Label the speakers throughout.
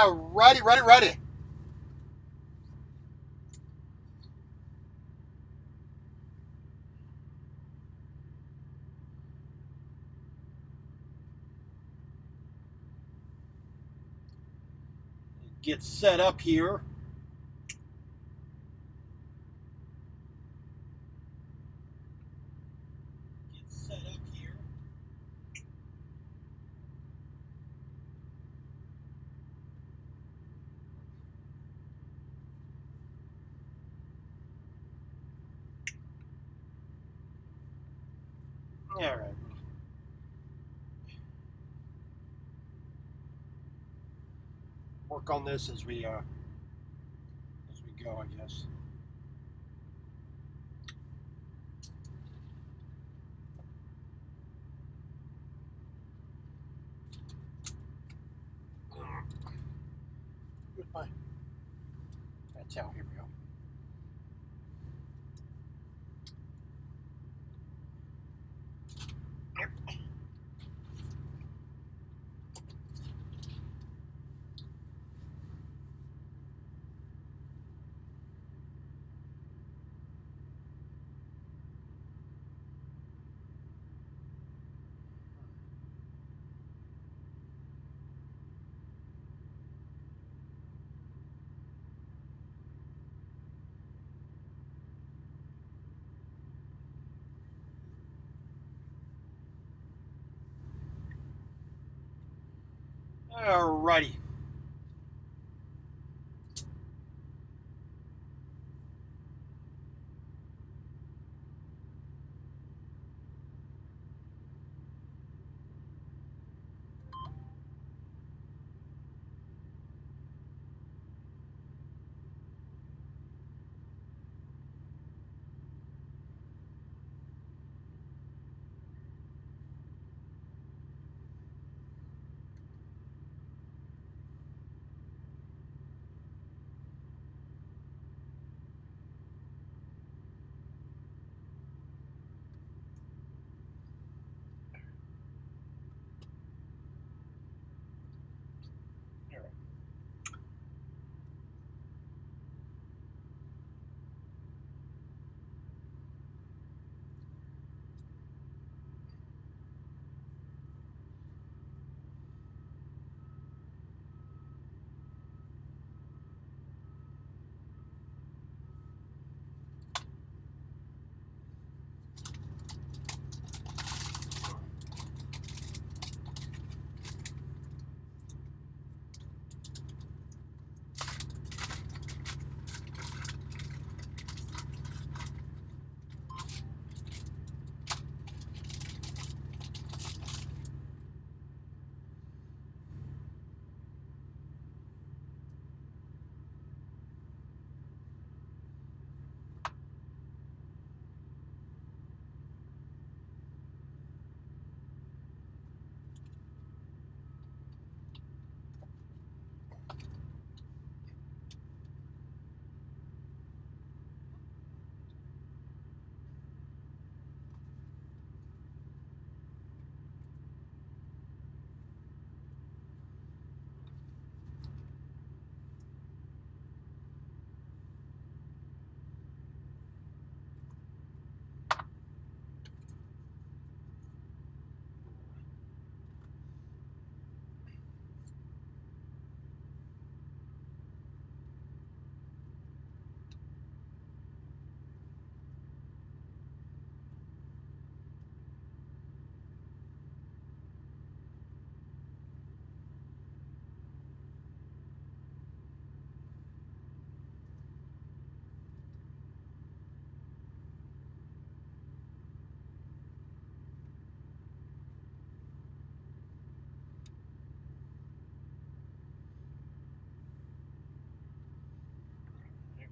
Speaker 1: Ready. Get set up here. All right. Work on this as we go, I guess. Goodbye. That's how. Here we go. Alrighty.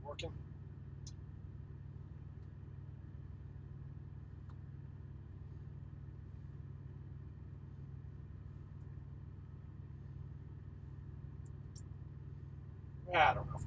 Speaker 1: Working. I don't know.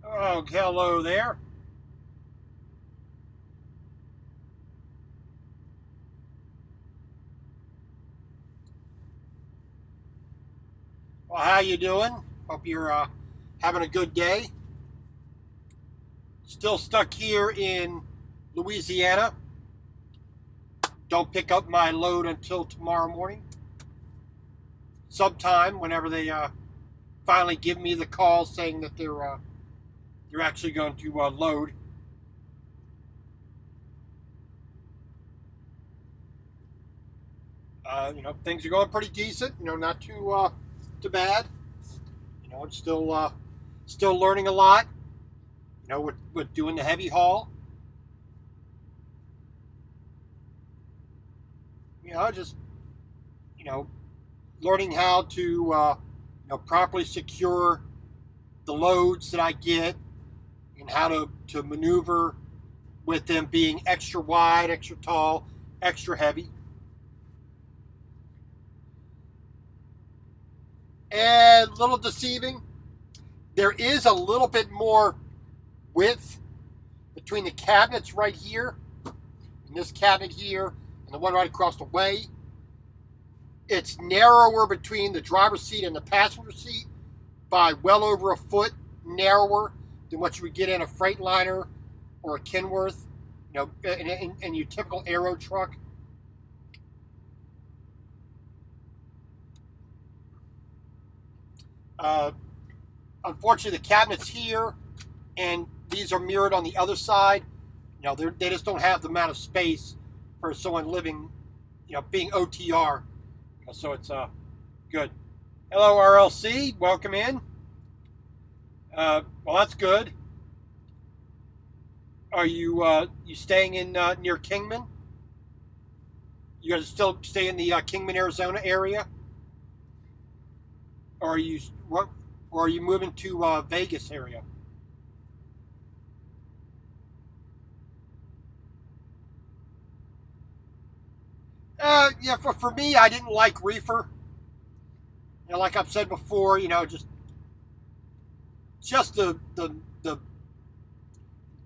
Speaker 1: Oh, hello there. Well, how you doing? Hope you're having a good day. Still stuck here in Louisiana. Don't pick up my load until tomorrow morning. Sometime, whenever they finally give me the call saying that they're actually going to load. Things are going pretty decent. Not too bad. It's still learning a lot. With doing the heavy haul. Just you know, learning how to properly secure the loads that I get and how to maneuver with them being extra wide, extra tall, extra heavy. And a little deceiving. There is a little bit more width between the cabinets right here and this cabinet here and the one right across the way. It's narrower between the driver's seat and the passenger seat by well over a foot narrower than what you would get in a Freightliner or a Kenworth, in your typical aero truck. Unfortunately, the cabinets here and these are mirrored on the other side. They just don't have the amount of space for someone living, being OTR. So it's good. Hello, RLC. Welcome in. Well, that's good. Are you staying in near Kingman? You guys still stay in the Kingman, Arizona area, or are you moving to Vegas area? Yeah, for me, I didn't like reefer. Like I've said before, just the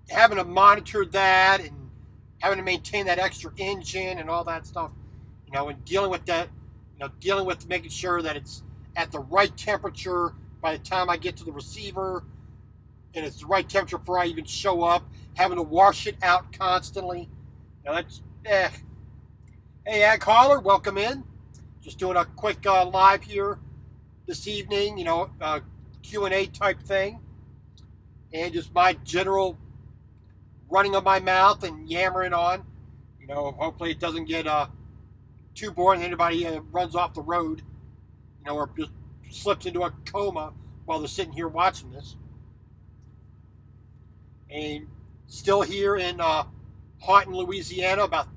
Speaker 1: having to monitor that and having to maintain that extra engine and all that stuff, and dealing with that, dealing with making sure that it's at the right temperature by the time I get to the receiver, and it's the right temperature before I even show up, having to wash it out constantly. That's Hey, Ag Hauler, welcome in. Just doing a quick live here this evening, Q&A type thing, and just my general running of my mouth and yammering on. Hopefully it doesn't get too boring. Anybody runs off the road, or just slips into a coma while they're sitting here watching this. And still here in Houghton, Louisiana, about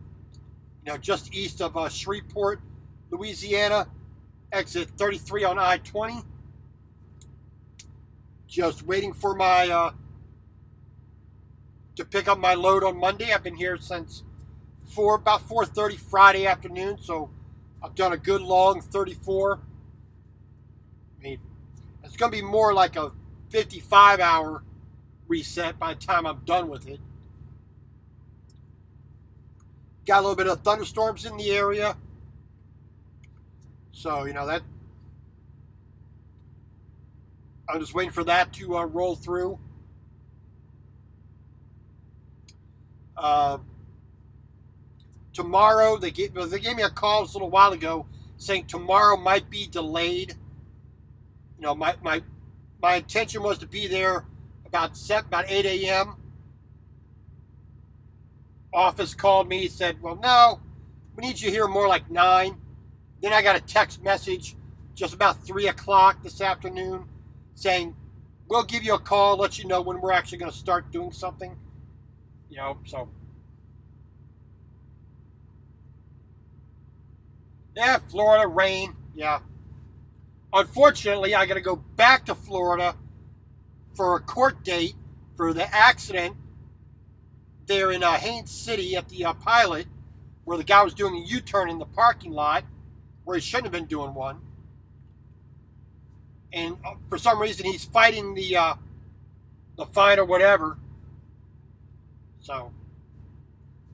Speaker 1: just east of Shreveport, Louisiana, exit 33 on I-20. Just waiting for my to pick up my load on Monday. I've been here since about 4:30 Friday afternoon, so I've done a good long 34. I mean, it's going to be more like a 55-hour reset by the time I'm done with it. Got a little bit of thunderstorms in the area, so that I'm just waiting for that to roll through. Tomorrow they gave me a call just a little while ago saying tomorrow might be delayed. My intention was to be there about 8 a.m. Office called me, said, well, no, we need you here more like 9. Then I got a text message just about 3 o'clock this afternoon saying, we'll give you a call, let you know when we're actually going to start doing something. So. Yeah, Florida, rain, yeah. Unfortunately, I got to go back to Florida for a court date for the accident there in Haines City at the Pilot, where the guy was doing a U-turn in the parking lot where he shouldn't have been doing one. And for some reason, he's fighting the the fine or whatever. So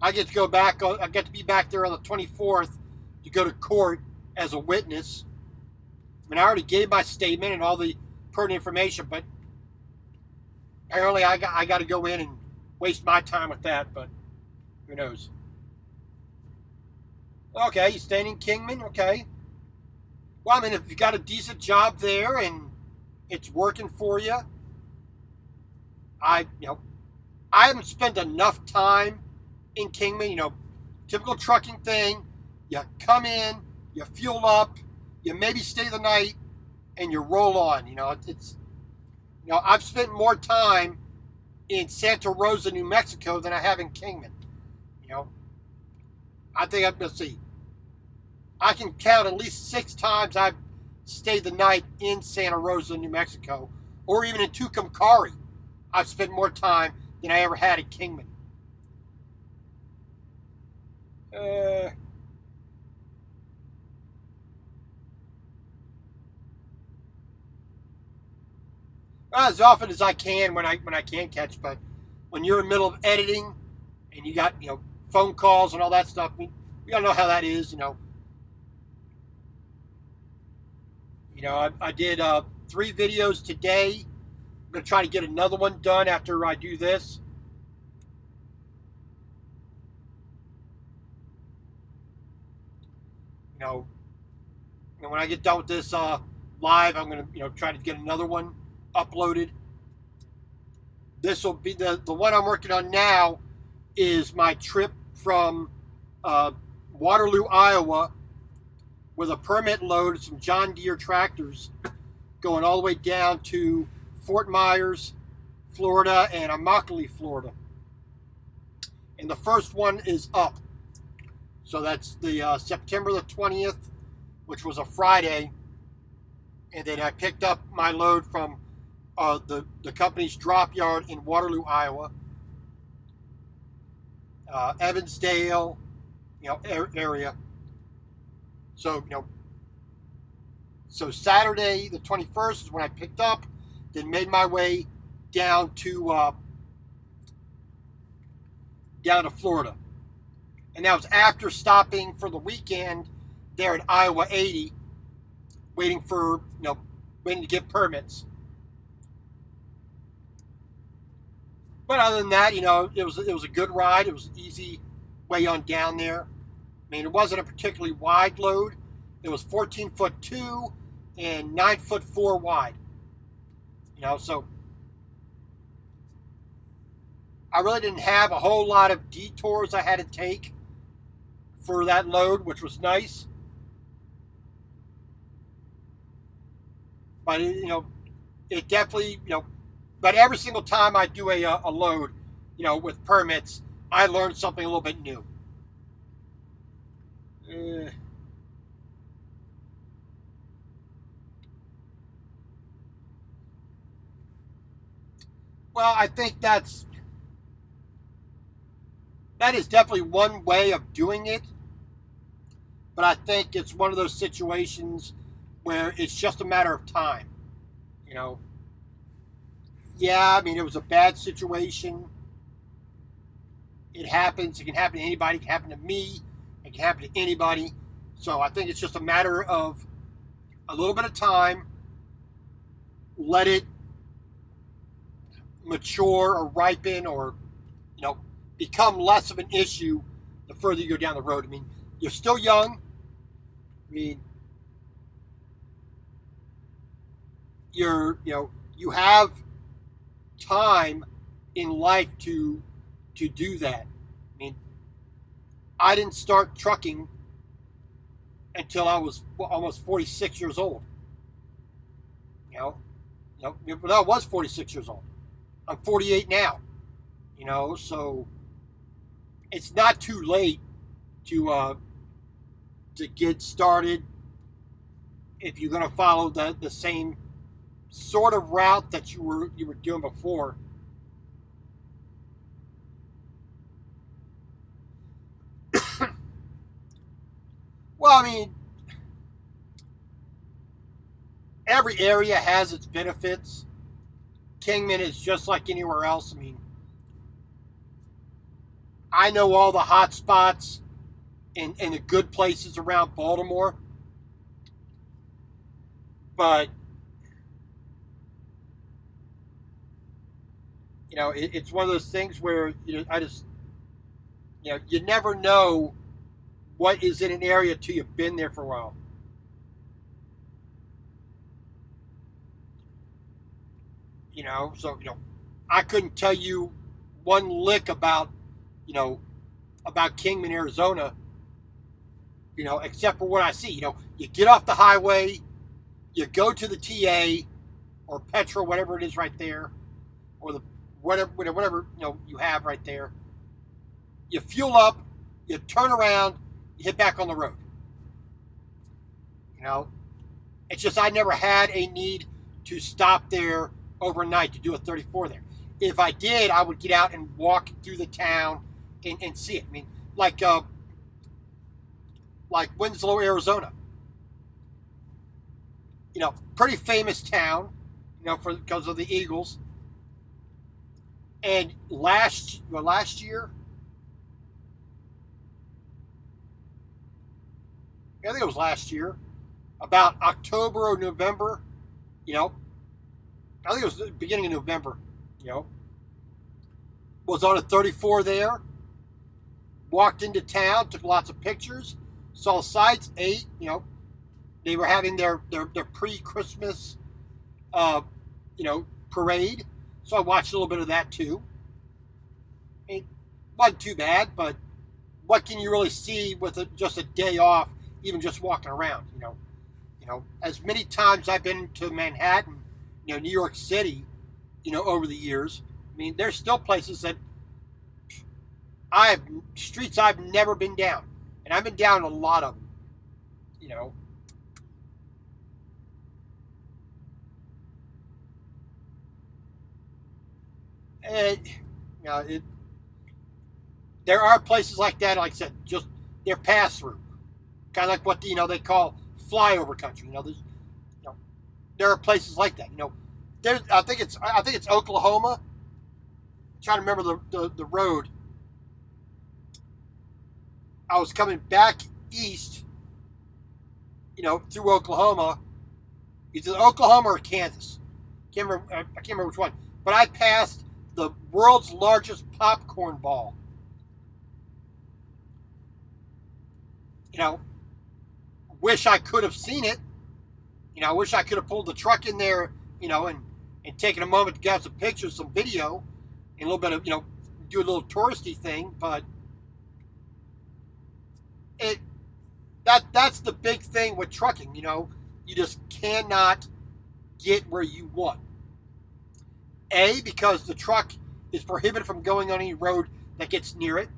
Speaker 1: I get to go back. I get to be back there on the 24th to go to court as a witness. I mean, I already gave my statement and all the pertinent information, but apparently I got to go in and waste my time with that. But who knows? Okay, you staying in Kingman? Okay. Well, I mean, if you got a decent job there and it's working for you, I haven't spent enough time in Kingman. Typical trucking thing. You come in, you fuel up, you maybe stay the night, and you roll on. I've spent more time in Santa Rosa, New Mexico, than I have in Kingman. I think let's see. I can count at least 6 times I've stayed the night in Santa Rosa, New Mexico, or even in Tucumcari. I've spent more time than I ever had in Kingman. As often as I can when I can catch, but when you're in the middle of editing and you got phone calls and all that stuff, we all know how that is. I did 3 videos today. I'm going to try to get another one done after I do this. And when I get done with this live, I'm going to try to get another one uploaded. This will be the one I'm working on now is my trip from Waterloo, Iowa, with a permit load of some John Deere tractors going all the way down to Fort Myers, Florida, and Immokalee, Florida. And the first one is up. So that's the September the 20th, which was a Friday. And then I picked up my load from the company's drop yard in Waterloo, Iowa, Evansdale, area. So, so Saturday the 21st is when I picked up, then made my way down to Florida. And that was after stopping for the weekend there at Iowa 80, waiting to get permits. But other than that, it was a good ride. It was an easy way on down there. I mean, it wasn't a particularly wide load. It was 14'2" and 9'4" wide. So I really didn't have a whole lot of detours I had to take for that load, which was nice. But it definitely but every single time I do a load, with permits, I learn something a little bit new. Well, I think that is definitely one way of doing it. But I think it's one of those situations where it's just a matter of time. Yeah, I mean, it was a bad situation. It happens. It can happen to anybody. It can happen to me. It can happen to anybody. So I think it's just a matter of a little bit of time. Let it mature or ripen or, become less of an issue the further you go down the road. I mean, you're still young. I mean, you have time in life to do that. I mean, I didn't start trucking until I was almost 46 years old. I was 46 years old. I'm 48 now. So it's not too late to get started if you're going to follow the same sort of route that you were doing before. Well, I mean, every area has its benefits. Kingman is just like anywhere else. I mean, I know all the hot spots and the good places around Baltimore, but it's one of those things where you never know what is in an area till you've been there for a while. So I couldn't tell you one lick you know, about Kingman, Arizona, except for what I see. You get off the highway, you go to the TA or Petra, whatever it is right there, or the whatever you have right there. You fuel up, you turn around, you hit back on the road. It's just I never had a need to stop there overnight to do a 34 there. If I did, I would get out and walk through the town and see it. I mean, like Winslow, Arizona. Pretty famous town, because of the Eagles. And last year, I think it was last year, about October or November, I think it was the beginning of November, was on a 34 there, walked into town, took lots of pictures, saw sights, ate, they were having their pre-Christmas, parade. So I watched a little bit of that too. It wasn't too bad, but what can you really see with just a day off, even just walking around? As many times I've been to Manhattan, New York City, over the years. I mean, there's still places that streets I've never been down, and I've been down a lot of them. And there are places like that, like I said, just they're pass through, kind of like what they call flyover country. There are places like that. I think it's Oklahoma. I'm trying to remember the road. I was coming back east, through Oklahoma. Either Oklahoma or Kansas. I can't remember which one. But I passed the world's largest popcorn ball. Wish I could have seen it. I wish I could have pulled the truck in there, and taken a moment to get some pictures, some video, and a little bit of, do a little touristy thing. But that's the big thing with trucking. You just cannot get where you want. A, because the truck is prohibited from going on any road that gets near it.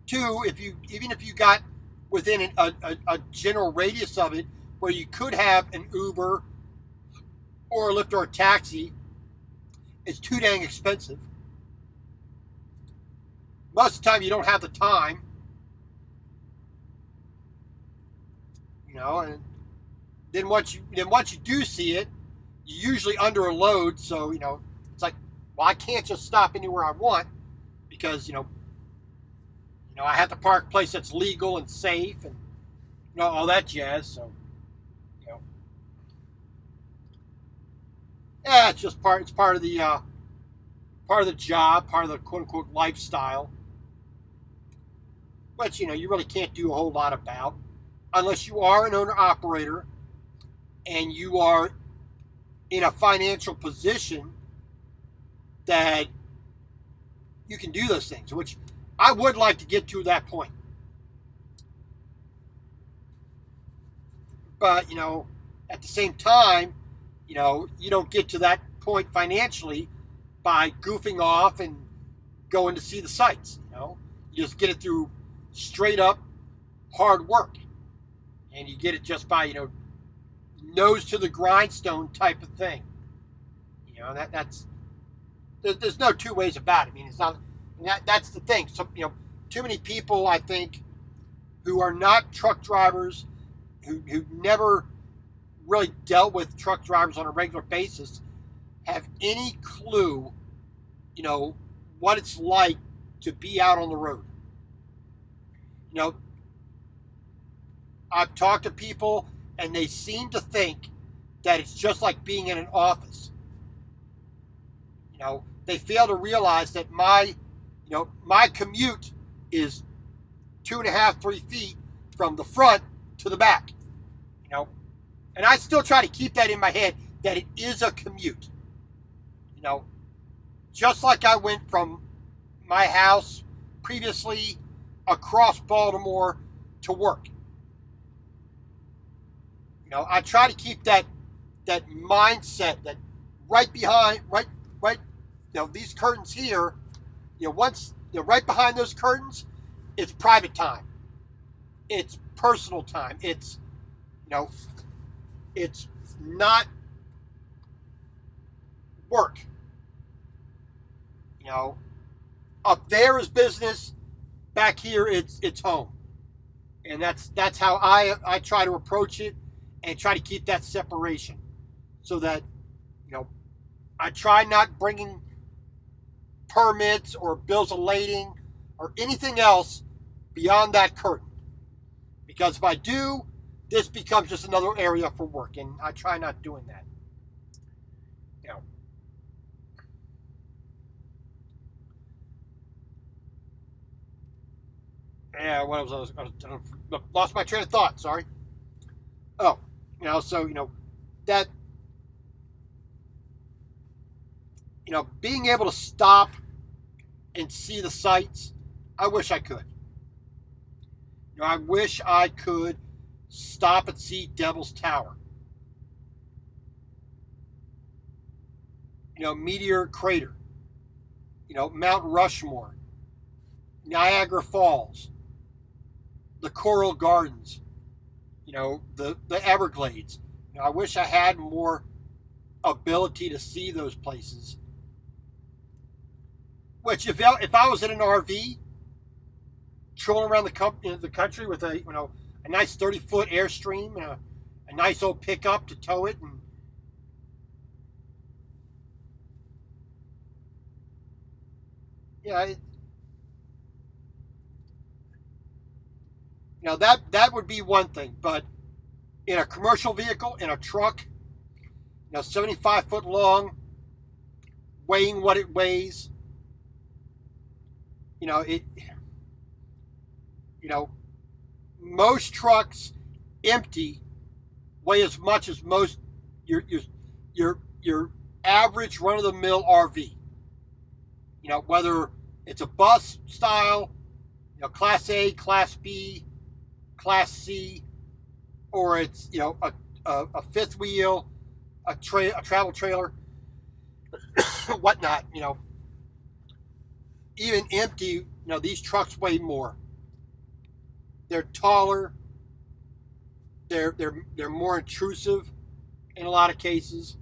Speaker 1: Two, even if you got within a general radius of it, where you could have an Uber or a Lyft or a taxi, it's too dang expensive. Most of the time, you don't have the time. And then once you do see it, you're usually under a load. So it's like, well, I can't just stop anywhere I want because I have to park a place that's legal and safe and all that jazz. So yeah, it's just part of the job, part of the quote unquote lifestyle, which you really can't do a whole lot about unless you are an owner operator and you are in a financial position that you can do those things, which I would like to get to that point. But, at the same time, you don't get to that point financially by goofing off and going to see the sights. You just get it through straight up hard work. And you get it just by, nose to the grindstone type of thing. That's there's no two ways about it. I mean, it's not. That's the thing. So too many people, I think, who are not truck drivers, who never really dealt with truck drivers on a regular basis, have any clue, you know, what it's like to be out on the road. You know, I've talked to people and they seem to think that it's just like being in an office. You know, they fail to realize that my commute is 2.5, 3 feet from the front to the back. You know, and I still try to keep that in my head that it is a commute. You know, just like I went from my house previously across Baltimore to work. You know, I try to keep that mindset that right behind, these curtains here, once, right behind those curtains, it's private time. It's personal time. It's, it's not work. Up there is business. Back here, it's home. And that's how I try to approach it and try to keep that separation so that, I try not bringing permits or bills of lading or anything else beyond that curtain. Because if I do, this becomes just another area for work, and I try not doing that. Yeah, what was I lost my train of thought. Sorry. Oh, so that being able to stop and see the sights, I wish I could. I wish I could stop and see Devil's Tower. Meteor Crater. Mount Rushmore. Niagara Falls. The Coral Gardens. The Everglades. I wish I had more ability to see those places. Which, if I was in an RV, trolling around the country with a nice 30-foot Airstream and a nice old pickup to tow it, and that would be one thing. But in a commercial vehicle, in a truck, 75 foot long, weighing what it weighs, most trucks empty weigh as much as most your average run of the mill RV. Whether it's a bus style, Class A, Class B, Class C, or it's a fifth wheel, a travel trailer, whatnot. Even empty, these trucks weigh more. They're taller. They're more intrusive in a lot of cases.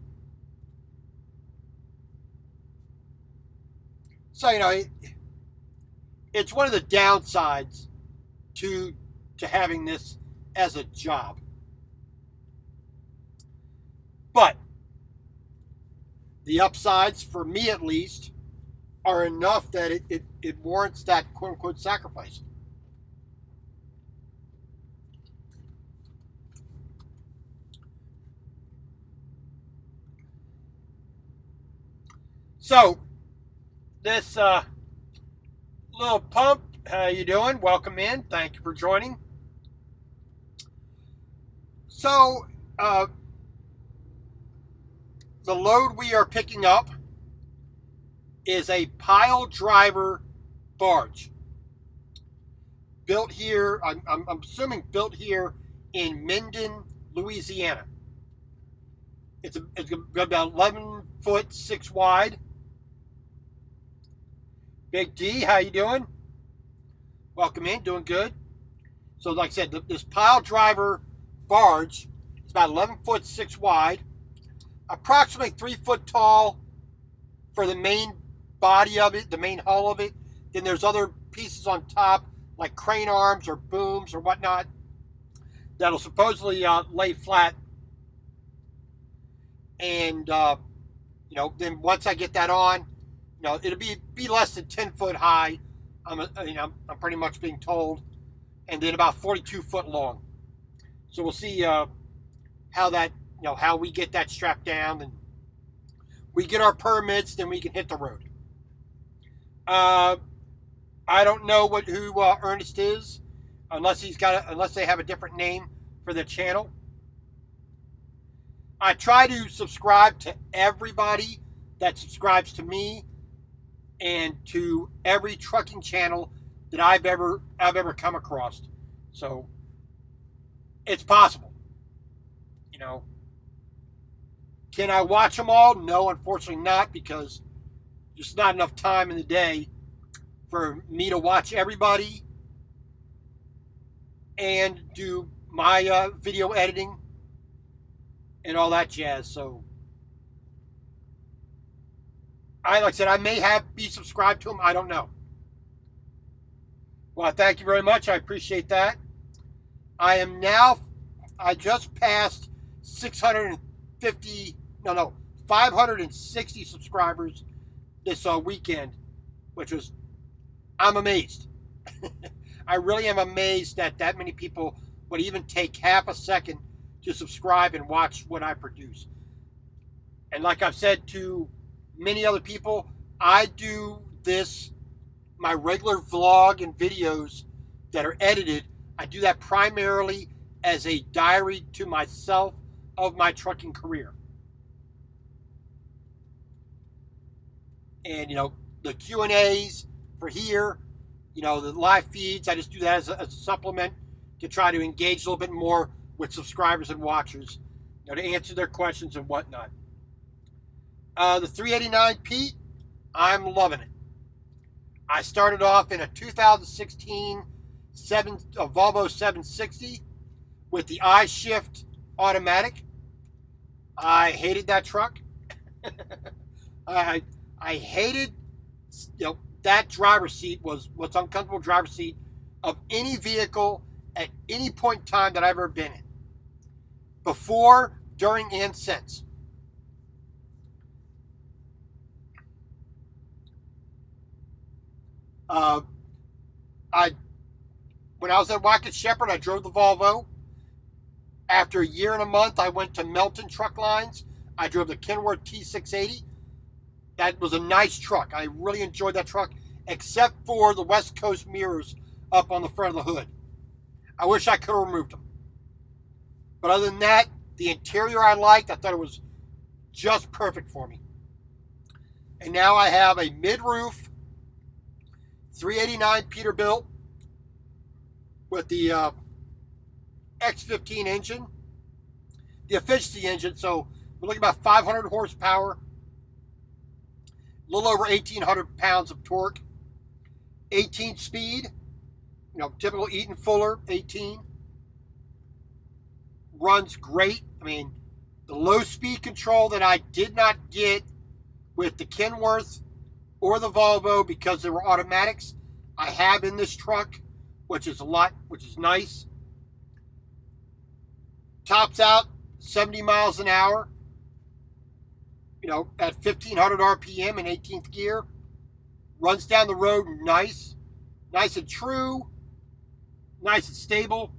Speaker 1: So it's one of the downsides to having this as a job. But the upsides, for me at least, are enough that it warrants that quote unquote sacrifice. So this little pump, how you doing? Welcome in. Thank you for joining. So the load we are picking up is a pile driver barge. Built here, I'm assuming built here in Minden, Louisiana. It's about 11 foot 6 wide. Big D, how you doing? Welcome in, doing good. So like I said, this pile driver barge is about 11 foot 6 wide, approximately 3 foot tall for the main body of it, the main hull of it. Then there's other pieces on top, like crane arms or booms or whatnot, that'll supposedly lay flat. And then once I get that on, it'll be less than 10 foot high. I'm pretty much being told, and then about 42 foot long. So we'll see how that, how we get that strapped down, and we get our permits, then we can hit the road. I don't know who Ernest is, unless they have a different name for the channel. I try to subscribe to everybody that subscribes to me and to every trucking channel that I've ever come across. So it's possible. Can I watch them all? No, unfortunately not, because there's not enough time in the day for me to watch everybody and do my video editing and all that jazz. So, like I said, I may be subscribed to them. I don't know. Well, thank you very much. I appreciate that. I just passed 560 subscribers this weekend, which was, I'm amazed. I really am amazed that many people would even take half a second to subscribe and watch what I produce. And like I've said to many other people, I do my regular vlog and videos that are edited, I do that primarily as a diary to myself of my trucking career. And, the Q&As for here, the live feeds, I just do that as a supplement to try to engage a little bit more with subscribers and watchers, to answer their questions and whatnot. The 389 Pete, I'm loving it. I started off in a 2016 Volvo 760 with the I-Shift automatic. I hated that truck. I hated, that driver's seat was most uncomfortable driver's seat of any vehicle at any point in time that I've ever been in. Before, during, and since. When I was at Watkins Shepherd, I drove the Volvo. After a year and a month, I went to Melton Truck Lines. I drove the Kenworth T680. That was a nice truck. I really enjoyed that truck, except for the West Coast mirrors up on the front of the hood. I wish I could have removed them. But other than that, the interior I liked. I thought it was just perfect for me. And now I have a mid-roof 389 Peterbilt with the X15 engine, the efficiency engine. So we're looking at about 500 horsepower, a little over 1,800 pounds of torque, 18 speed, typical Eaton Fuller 18. Runs great. I mean, the low speed control that I did not get with the Kenworth or the Volvo because they were automatics, I have in this truck, which is nice. Tops out 70 miles an hour, at 1,500 RPM in 18th gear. Runs down the road nice and true, nice and stable.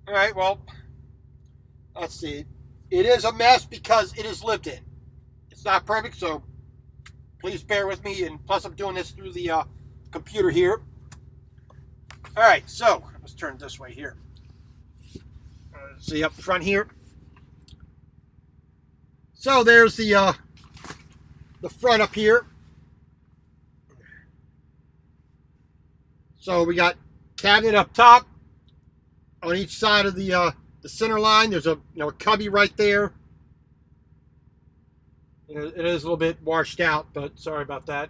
Speaker 1: All right, well, let's see. It is a mess because it is lived in. It's not perfect, so please bear with me. And plus, I'm doing this through the computer here. All right, so let's turn it this way here. See up front here. So there's the front up here. So we got cabinet up top. On each side of the center line, there's a cubby right there. It is a little bit washed out, but sorry about that.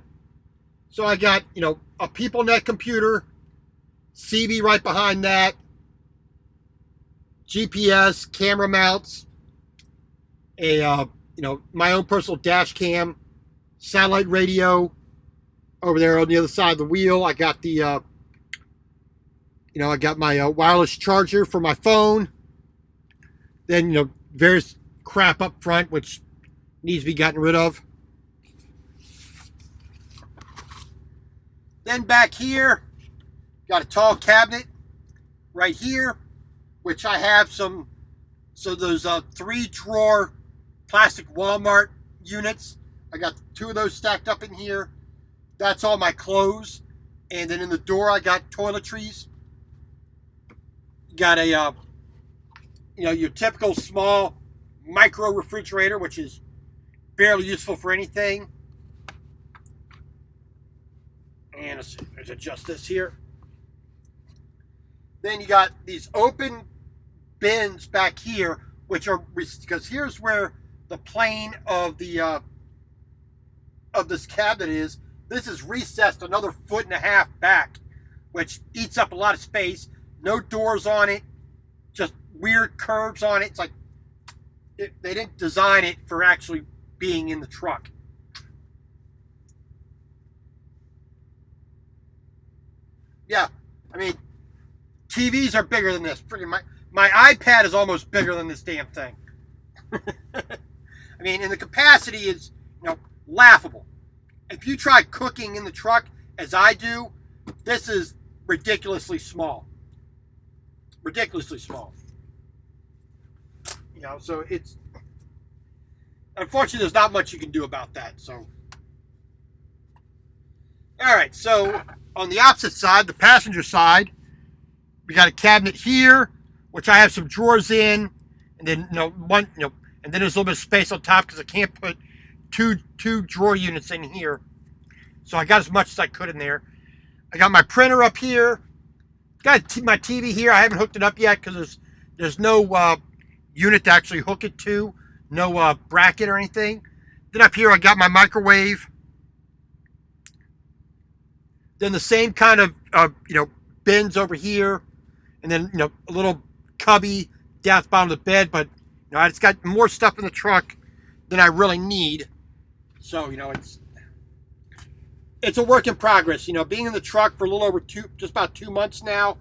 Speaker 1: So I got a PeopleNet computer, CB right behind that, GPS, camera mounts, my own personal dash cam, satellite radio over there on the other side of the wheel. I got the I got my wireless charger for my phone. Then, various crap up front, which needs to be gotten rid of. Then back here, got a tall cabinet right here, which I have some, so those 3-drawer plastic Walmart units. I got 2 of those stacked up in here. That's all my clothes. And then in the door, I got toiletries. Got a, your typical small micro refrigerator, which is barely useful for anything. And let's adjust this here. Then you got these open bins back here, which are, because here's where the plane of the of this cabinet is. This is recessed another 1.5 feet back, which eats up a lot of space. No doors on it, just weird curves on it. It's like they didn't design it for actually being in the truck. Yeah, I mean, TVs are bigger than this. My iPad is almost bigger than this damn thing. I mean, and the capacity is, laughable. If you try cooking in the truck, as I do, this is ridiculously small. Ridiculously small. So it's, unfortunately, there's not much you can do about that. So, all right. So on the opposite side, the passenger side, we got a cabinet here, which I have some drawers in, and then and then there's a little bit of space on top because I can't put two drawer units in here. So I got as much as I could in there. I got my printer up here. Got my TV here. I haven't hooked it up yet because there's no unit to actually hook it to, no bracket or anything. Then up here I got my microwave. Then the same kind of bins over here, and then a little cubby down at the bottom of the bed. But I just got more stuff in the truck than I really need. So it's a work in progress. Being in the truck for a little over just about 2 months now,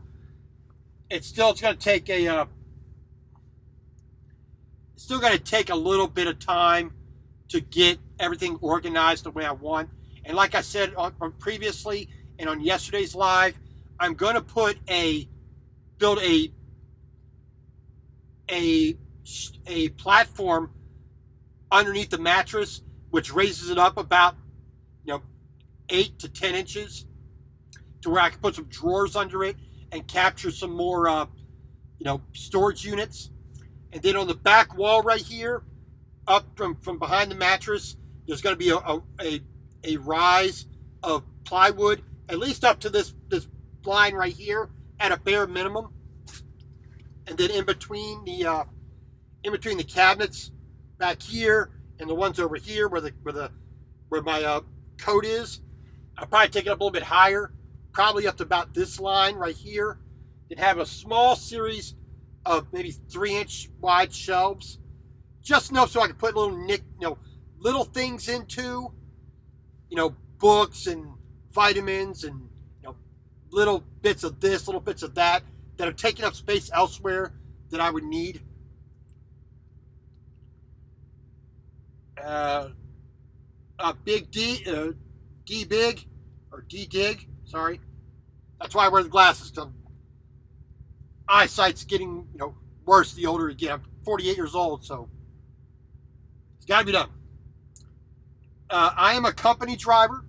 Speaker 1: it's going to take still going to take a little bit of time to get everything organized the way I want. And like I said on previously and on yesterday's live, I'm going to build a platform underneath the mattress, which raises it up about 8 to 10 inches to where I can put some drawers under it and capture some more storage units. And then on the back wall right here, up from behind the mattress, there's going to be a rise of plywood, at least up to this line right here at a bare minimum. And then in between the cabinets back here and the ones over here where my coat is, I'll probably take it up a little bit higher, probably up to about this line right here. Then have a small series of maybe 3-inch wide shelves, just enough so I can put little things into, books and vitamins and little bits of this, little bits of that are taking up space elsewhere that I would need. Big D big or D dig, sorry. That's why I wear the glasses. Eyesight's getting worse the older you get. I'm 48 years old, so it's got to be done. I am a company driver.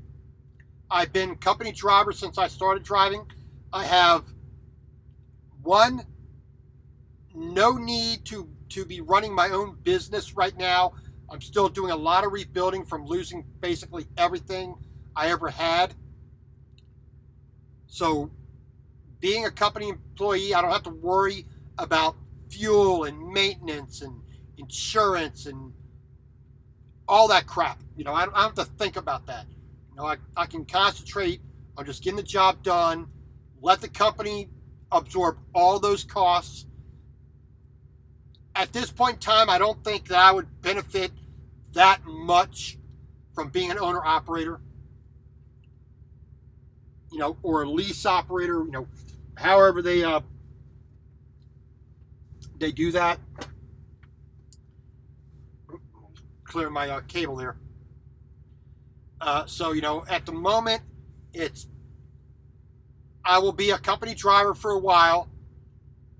Speaker 1: I've been company driver since I started driving. I have no need to be running my own business right now. I'm still doing a lot of rebuilding from losing basically everything I ever had. So being a company employee, I don't have to worry about fuel and maintenance and insurance and all that crap. I don't have to think about that. I can concentrate on just getting the job done, let the company absorb all those costs. At this point in time, I don't think that I would benefit that much from being an owner-operator, or a lease operator, however they do that. clearing my cable there. So, at the moment, I will be a company driver for a while,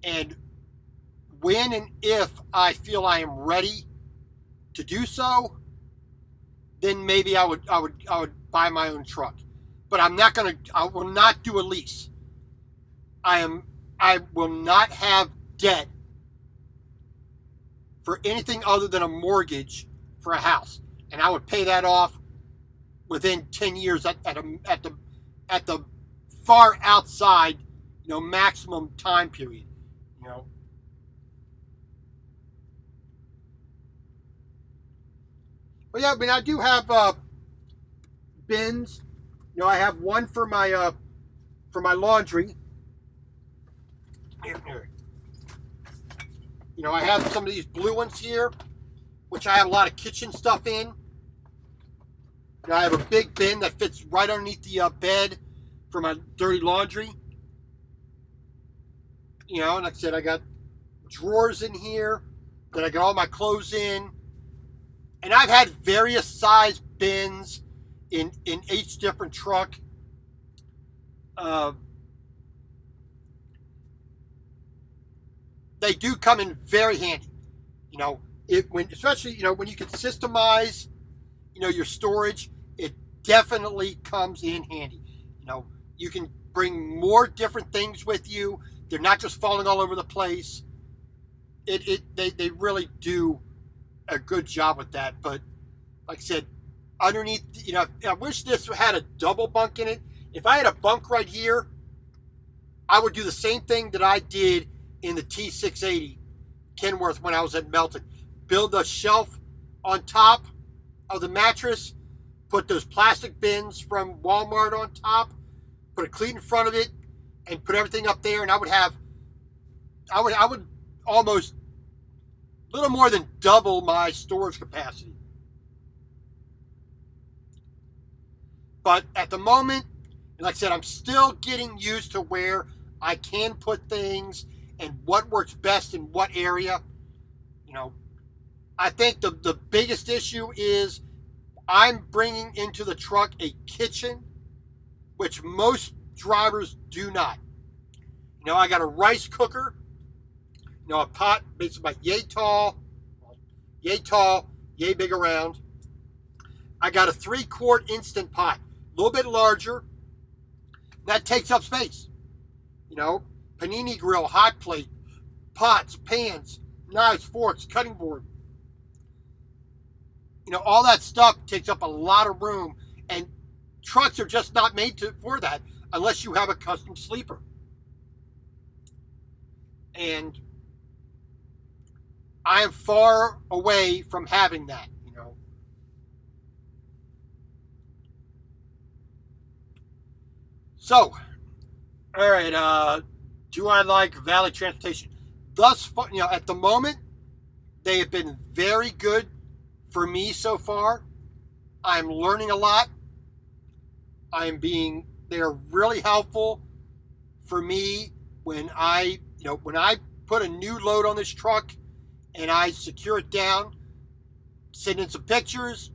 Speaker 1: and when and if I feel I am ready to do so, then maybe I would buy my own truck. But I will not do a lease. I will not have debt for anything other than a mortgage for a house, and I would pay that off within 10 years at the far outside, maximum time period, But yeah, I mean, I do have bins. I have one for my laundry. I have some of these blue ones here, which I have a lot of kitchen stuff in. I have a big bin that fits right underneath the bed for my dirty laundry. And like I said, I got drawers in here that I got all my clothes in. And I've had various size bins in each different truck. They do come in very handy. Especially when you can systemize, your storage, it definitely comes in handy. You can bring more different things with you. They're not just falling all over the place. They really do a good job with that. But like I said, underneath, I wish this had a double bunk in it. If I had a bunk right here, I would do the same thing that I did in the T680 Kenworth when I was at Melton. Build a shelf on top of the mattress, put those plastic bins from Walmart on top, put a cleat in front of it, and put everything up there, and I would almost a little more than double my storage capacity. But at the moment, like I said, I'm still getting used to where I can put things and what works best in what area. I think the biggest issue is I'm bringing into the truck a kitchen, which most drivers do not. I got a rice cooker, a pot basically about yay tall, yay big around. I got a 3-quart Instant Pot, a little bit larger. That takes up space. Panini grill, hot plate, pots, pans, knives, forks, cutting board. All that stuff takes up a lot of room, and trucks are just not made for that unless you have a custom sleeper. And I am far away from having that, So, all right, do I like Valley Transportation? Thus far, at the moment, they have been very good for me so far. I'm learning a lot. They're really helpful for me when I put a new load on this truck and I secure it down, send in some pictures.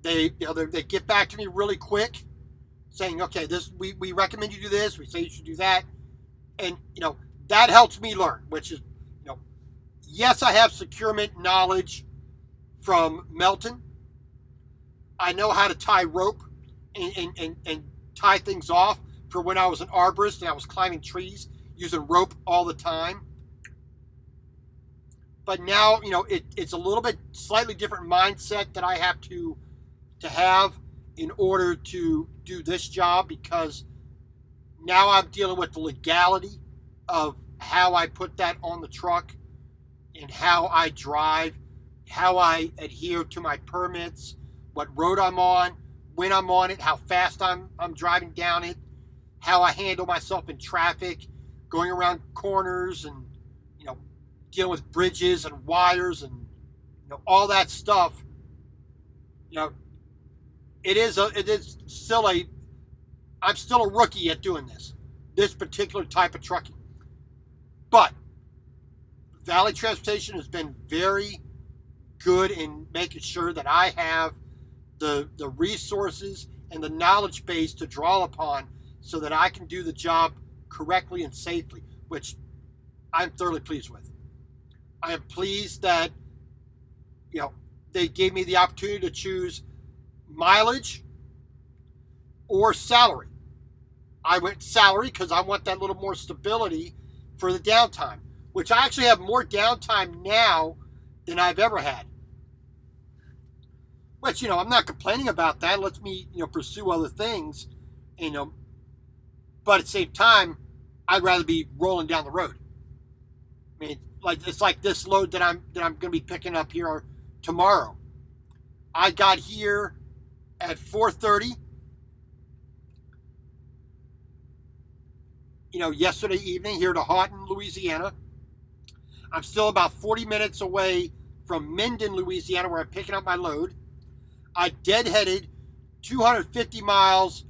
Speaker 1: They get back to me really quick, saying, okay, we recommend you do this. We say you should do that, and that helps me learn. Which is, yes, I have securement knowledge from Melton. I know how to tie rope and tie things off for when I was an arborist and I was climbing trees using rope all the time. But now, it's a little bit slightly different mindset that I have to have in order to do this job, because now I'm dealing with the legality of how I put that on the truck and how I drive, how I adhere to my permits, what road I'm on, when I'm on it, how fast I'm driving down it, how I handle myself in traffic, going around corners and, dealing with bridges and wires and, all that stuff. I'm still a rookie at doing this particular type of trucking. But Valley Transportation has been very good in making sure that I have the resources and the knowledge base to draw upon so that I can do the job correctly and safely, which I'm thoroughly pleased with. I am pleased that, they gave me the opportunity to choose mileage or salary. I went salary because I want that little more stability for the downtime, which I actually have more downtime now than I've ever had. Which, I'm not complaining about that. It lets me, pursue other things, but at the same time, I'd rather be rolling down the road. I mean, it's like this load that I'm going to be picking up here tomorrow. I got here at 4:30. Yesterday evening here to Houghton, Louisiana. I'm still about 40 minutes away from Minden, Louisiana, where I'm picking up my load. I deadheaded 250 miles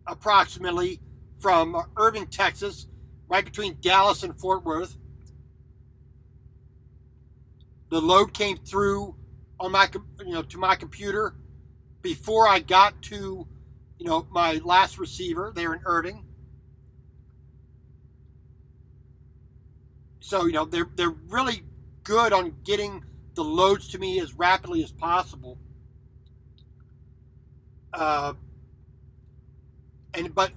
Speaker 1: approximately from Irving, Texas, right between Dallas and Fort Worth. The load came through on my, to my computer before I got to, my last receiver there in Irving. So, they're really good on getting the loads to me as rapidly as possible. But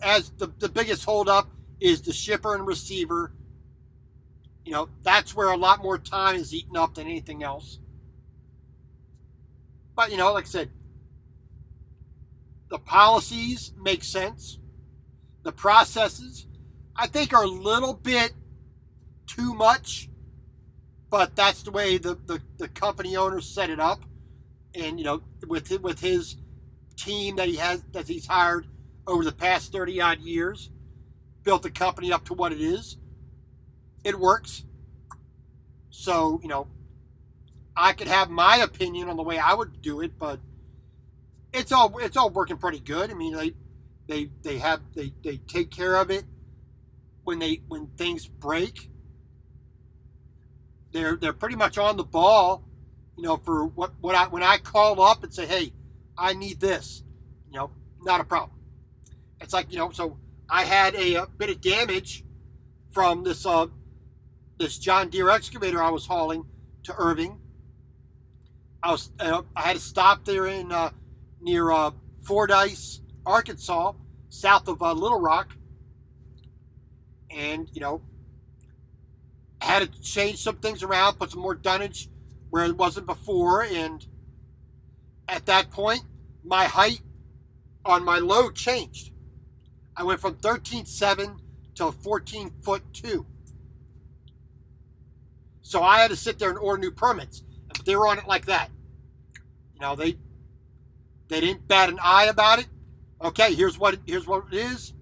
Speaker 1: as the biggest holdup is the shipper and receiver. That's where a lot more time is eaten up than anything else. But, like I said, the policies make sense. The processes, I think, are a little bit too much, but that's the way the company owner set it up. And, with his team that he's hired over the past 30 odd years, built the company up to what it is. It works. So, I could have my opinion on the way I would do it, but it's all working pretty good. I mean, they take care of it when things break. They're pretty much on the ball, for when I call up and say, hey, I need this, not a problem. It's like, so I had a bit of damage from this John Deere excavator I was hauling to Irving. I had to stop there in near Fordyce, Arkansas, south of Little Rock, and had to change some things around, put some more dunnage where it wasn't before, and at that point, my height on my load changed. I went from 13.7 to 14'2". So I had to sit there and order new permits. But they were on it like that. They didn't bat an eye about it. Okay, here's what it is.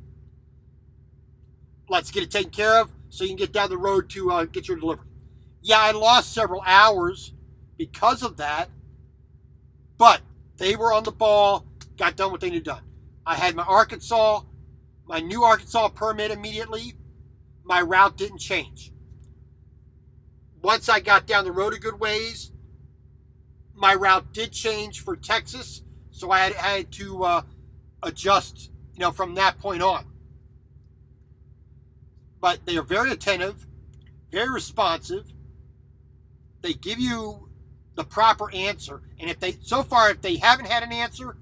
Speaker 1: Let's get it taken care of so you can get down the road to get your delivery. Yeah, I lost several hours because of that, but they were on the ball, got done what they needed done. I had my new Arkansas permit immediately. My route didn't change. Once I got down the road a good ways, my route did change for Texas, so I had to adjust, from that point on. But they are very attentive, very responsive. They give you the proper answer, and if they haven't had an answer,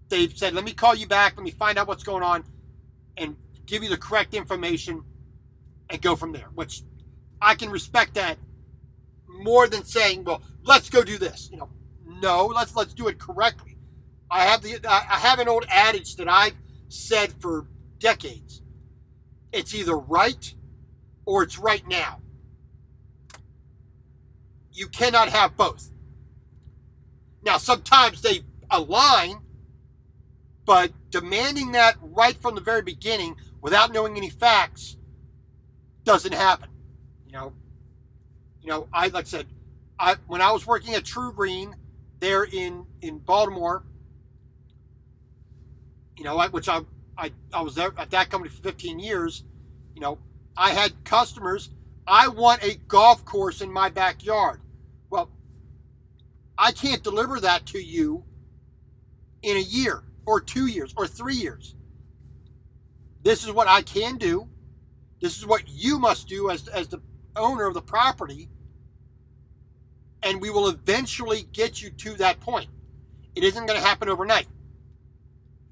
Speaker 1: they've said, let me call you back, let me find out what's going on, and give you the correct information, and go from there, which I can respect that more than saying, well, let's go do this. No, let's do it correctly. I have an old adage that I've said for decades. It's either right or it's right now. You cannot have both. Now, sometimes they align, but demanding that right from the very beginning without knowing any facts doesn't happen. Like I said, when I was working at True Green there in Baltimore, which I was there at that company for 15 years, I had customers. I want a golf course in my backyard. I can't deliver that to you in a year or 2 years or 3 years. This is what I can do. This is what you must do as the owner of the property, and we will eventually get you to that point. It isn't going to happen overnight.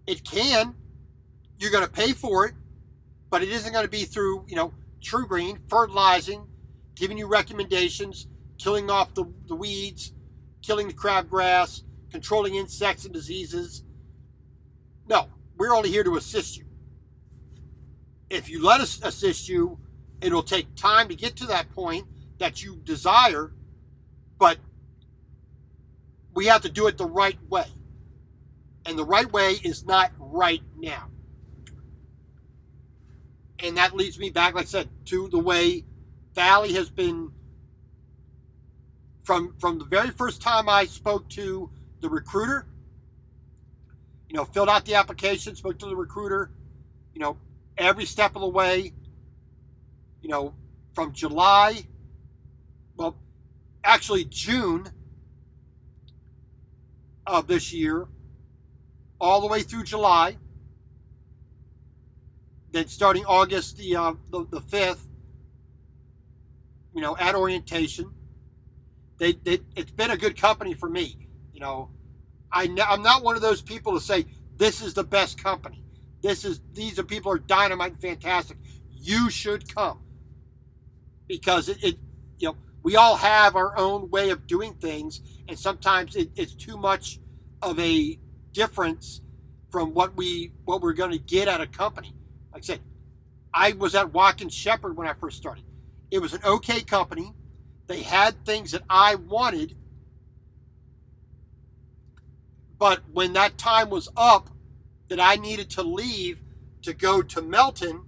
Speaker 1: It can. You're going to pay for it, but it isn't going to be through, True Green, fertilizing, giving you recommendations, killing off the weeds, killing the crabgrass, controlling insects and diseases. No, we're only here to assist you. If you let us assist you, it'll take time to get to that point that you desire, but we have to do it the right way. And the right way is not right now. And that leads me back, like I said, to the way Valley has been from the very first time I spoke to the recruiter, filled out the application, spoke to the recruiter, every step of the way, from July, well, actually June of this year, all the way through July. Then starting August the 5th, at orientation, it's been a good company for me. I'm not one of those people to say this is the best company. These are people are dynamite and fantastic. You should come, because we all have our own way of doing things, and sometimes it's too much of a difference from what we're going to get at a company. Like I said, I was at Watkins Shepherd when I first started. It was an okay company. They had things that I wanted, but when that time was up that I needed to leave to go to Melton,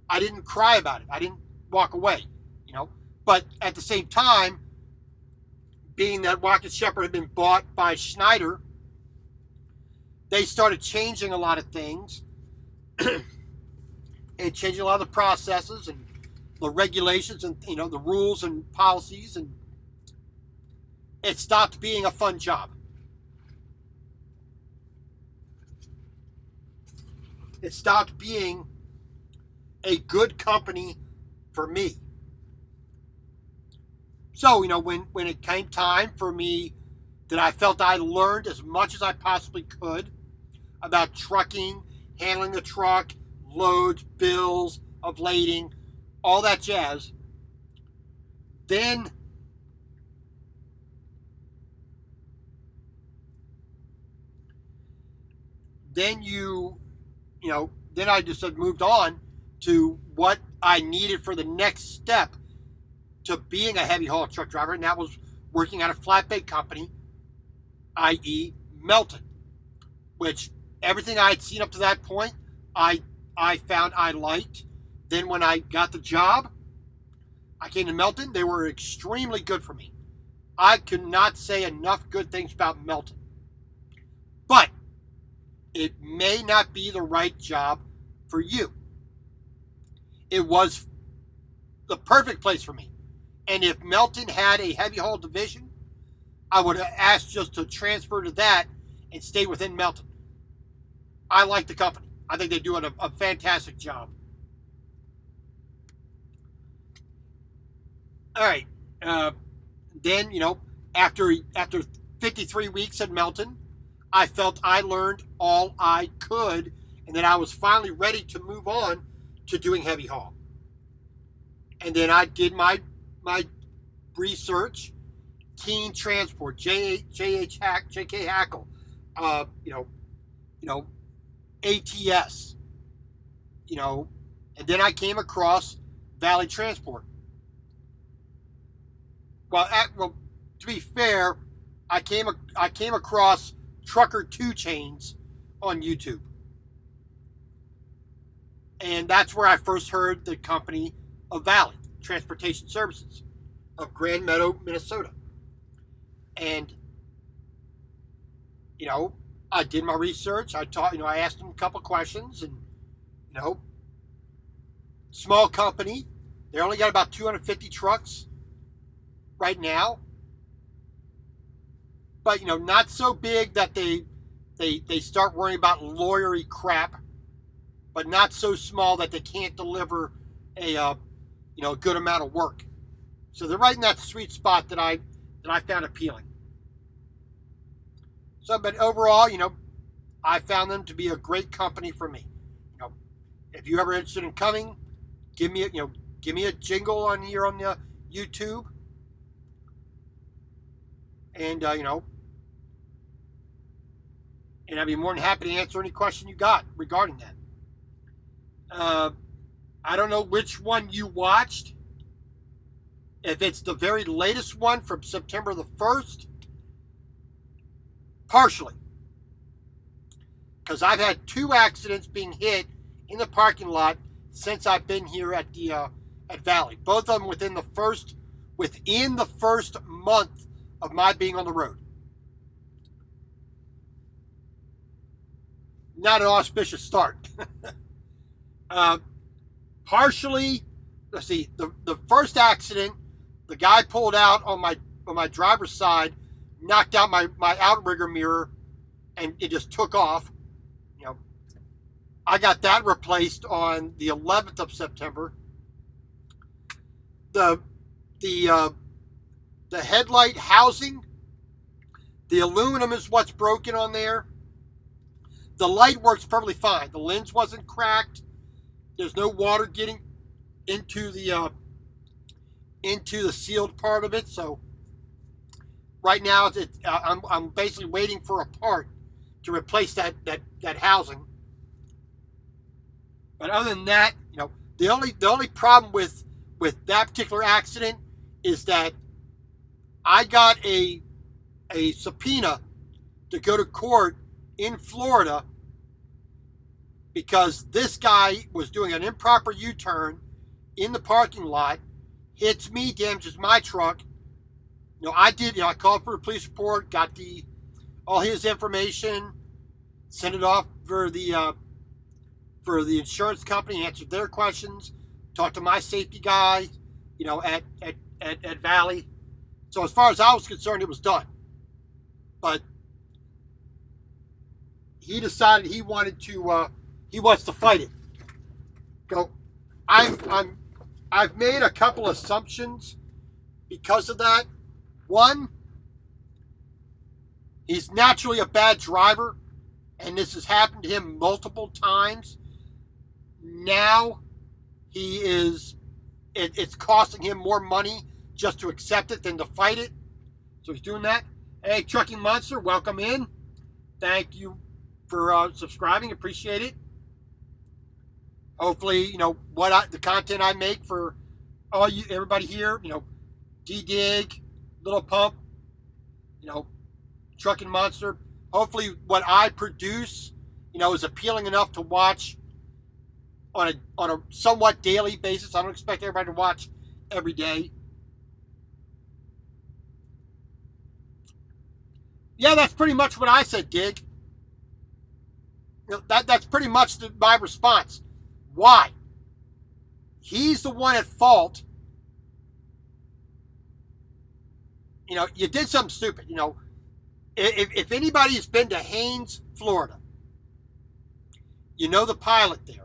Speaker 1: I didn't cry about it. I didn't walk away, But at the same time, being that Watkins Shepherd had been bought by Schneider, they started changing a lot of things and changing a lot of the processes and the regulations and, the rules and policies, and it stopped being a fun job. It stopped being a good company for me. So, when it came time for me, that I felt I learned as much as I possibly could about trucking, handling the truck, loads, bills, of lading, all that jazz, then then I just had moved on to what I needed for the next step to being a heavy haul truck driver, and that was working at a flatbed company, i.e. Melton, which everything I had seen up to that point, I found I liked. Then when I got the job, I came to Melton. They were extremely good for me. I could not say enough good things about Melton. But it may not be the right job for you. It was the perfect place for me. And if Melton had a heavy haul division, I would have asked just to transfer to that and stay within Melton. I like the company. I think they do a fantastic job. All right. Then, after 53 weeks at Melton, I felt I learned all I could, and that I was finally ready to move on to doing heavy haul. And then I did my research, Keene Transport, J.K. Hackle, ATS, and then I came across Valley Transport. Well, to be fair, I came across Trucker 2 Chains on YouTube. And that's where I first heard the company of Valley Transportation Services of Grand Meadow, Minnesota. And, I did my research. I asked them a couple questions, and, small company. They only got about 250 trucks right now. but not so big that they start worrying about lawyery crap, but not so small that they can't deliver a good amount of work. So they're right in that sweet spot that I found appealing. So, but overall, I found them to be a great company for me. If you're ever interested in coming, give me a jingle on here on the YouTube, and and I'd be more than happy to answer any question you got regarding that. I don't know which one you watched. If it's the very latest one from September the 1st, partially. Because I've had 2 accidents being hit in the parking lot since I've been here at Valley. Both of them within the first month of my being on the road. Not an auspicious start. Partially, let's see, the first accident, the guy pulled out on my driver's side, knocked out my outrigger mirror, and it just took off. I got that replaced on the 11th of September. The headlight housing, the aluminum is what's broken on there. The light works perfectly fine. The lens wasn't cracked. There's no water getting into the sealed part of it. So right now, I'm basically waiting for a part to replace that housing. But other than that, the only problem with that particular accident is that I got a subpoena to go to court in Florida because this guy was doing an improper U-turn in the parking lot, hits me, damages my truck. I called for a police report, got all his information, sent it off for the insurance company, answered their questions, talked to my safety guy, at Valley. So as far as I was concerned, it was done. But he decided he wants to fight it. So I've made a couple assumptions because of that. One, he's naturally a bad driver, and this has happened to him multiple times. Now it's costing him more money just to accept it than to fight it. So he's doing that. Hey, Trucking Monster, welcome in. Thank you for subscribing. Appreciate it. Hopefully, the content I make for everybody here, D-Dig, Little Pump, Trucking Monster. Hopefully what I produce, is appealing enough to watch on a somewhat daily basis. I don't expect everybody to watch every day. Yeah, that's pretty much what I said, Dig. That's pretty much my response. Why? He's the one at fault. You did something stupid. If anybody's been to Haines, Florida, the pilot there.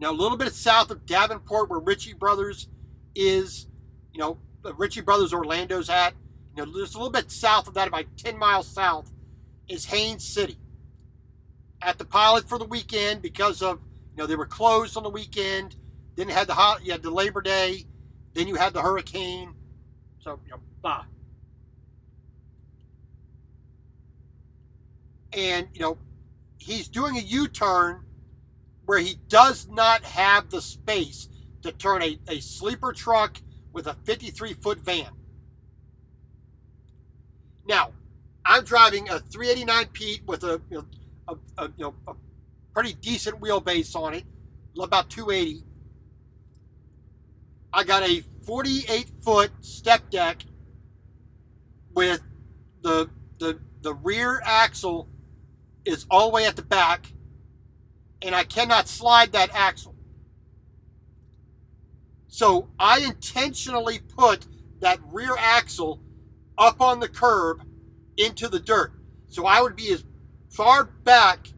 Speaker 1: A little bit south of Davenport, where Ritchie Brothers is, Ritchie Brothers Orlando's at. Just a little bit south of that, about 10 miles south, is Haines City. At the pilot for the weekend because of, they were closed on the weekend. Then you had the Labor Day. Then you had the hurricane. So, blah. And, he's doing a U-turn where he does not have the space to turn a sleeper truck with a 53-foot van. Now, I'm driving a 389 Pete with a pretty decent wheelbase on it, about 280. I got a 48-foot step deck with the rear axle is all the way at the back, and I cannot slide that axle. So I intentionally put that rear axle up on the curb into the dirt. So I would be as far back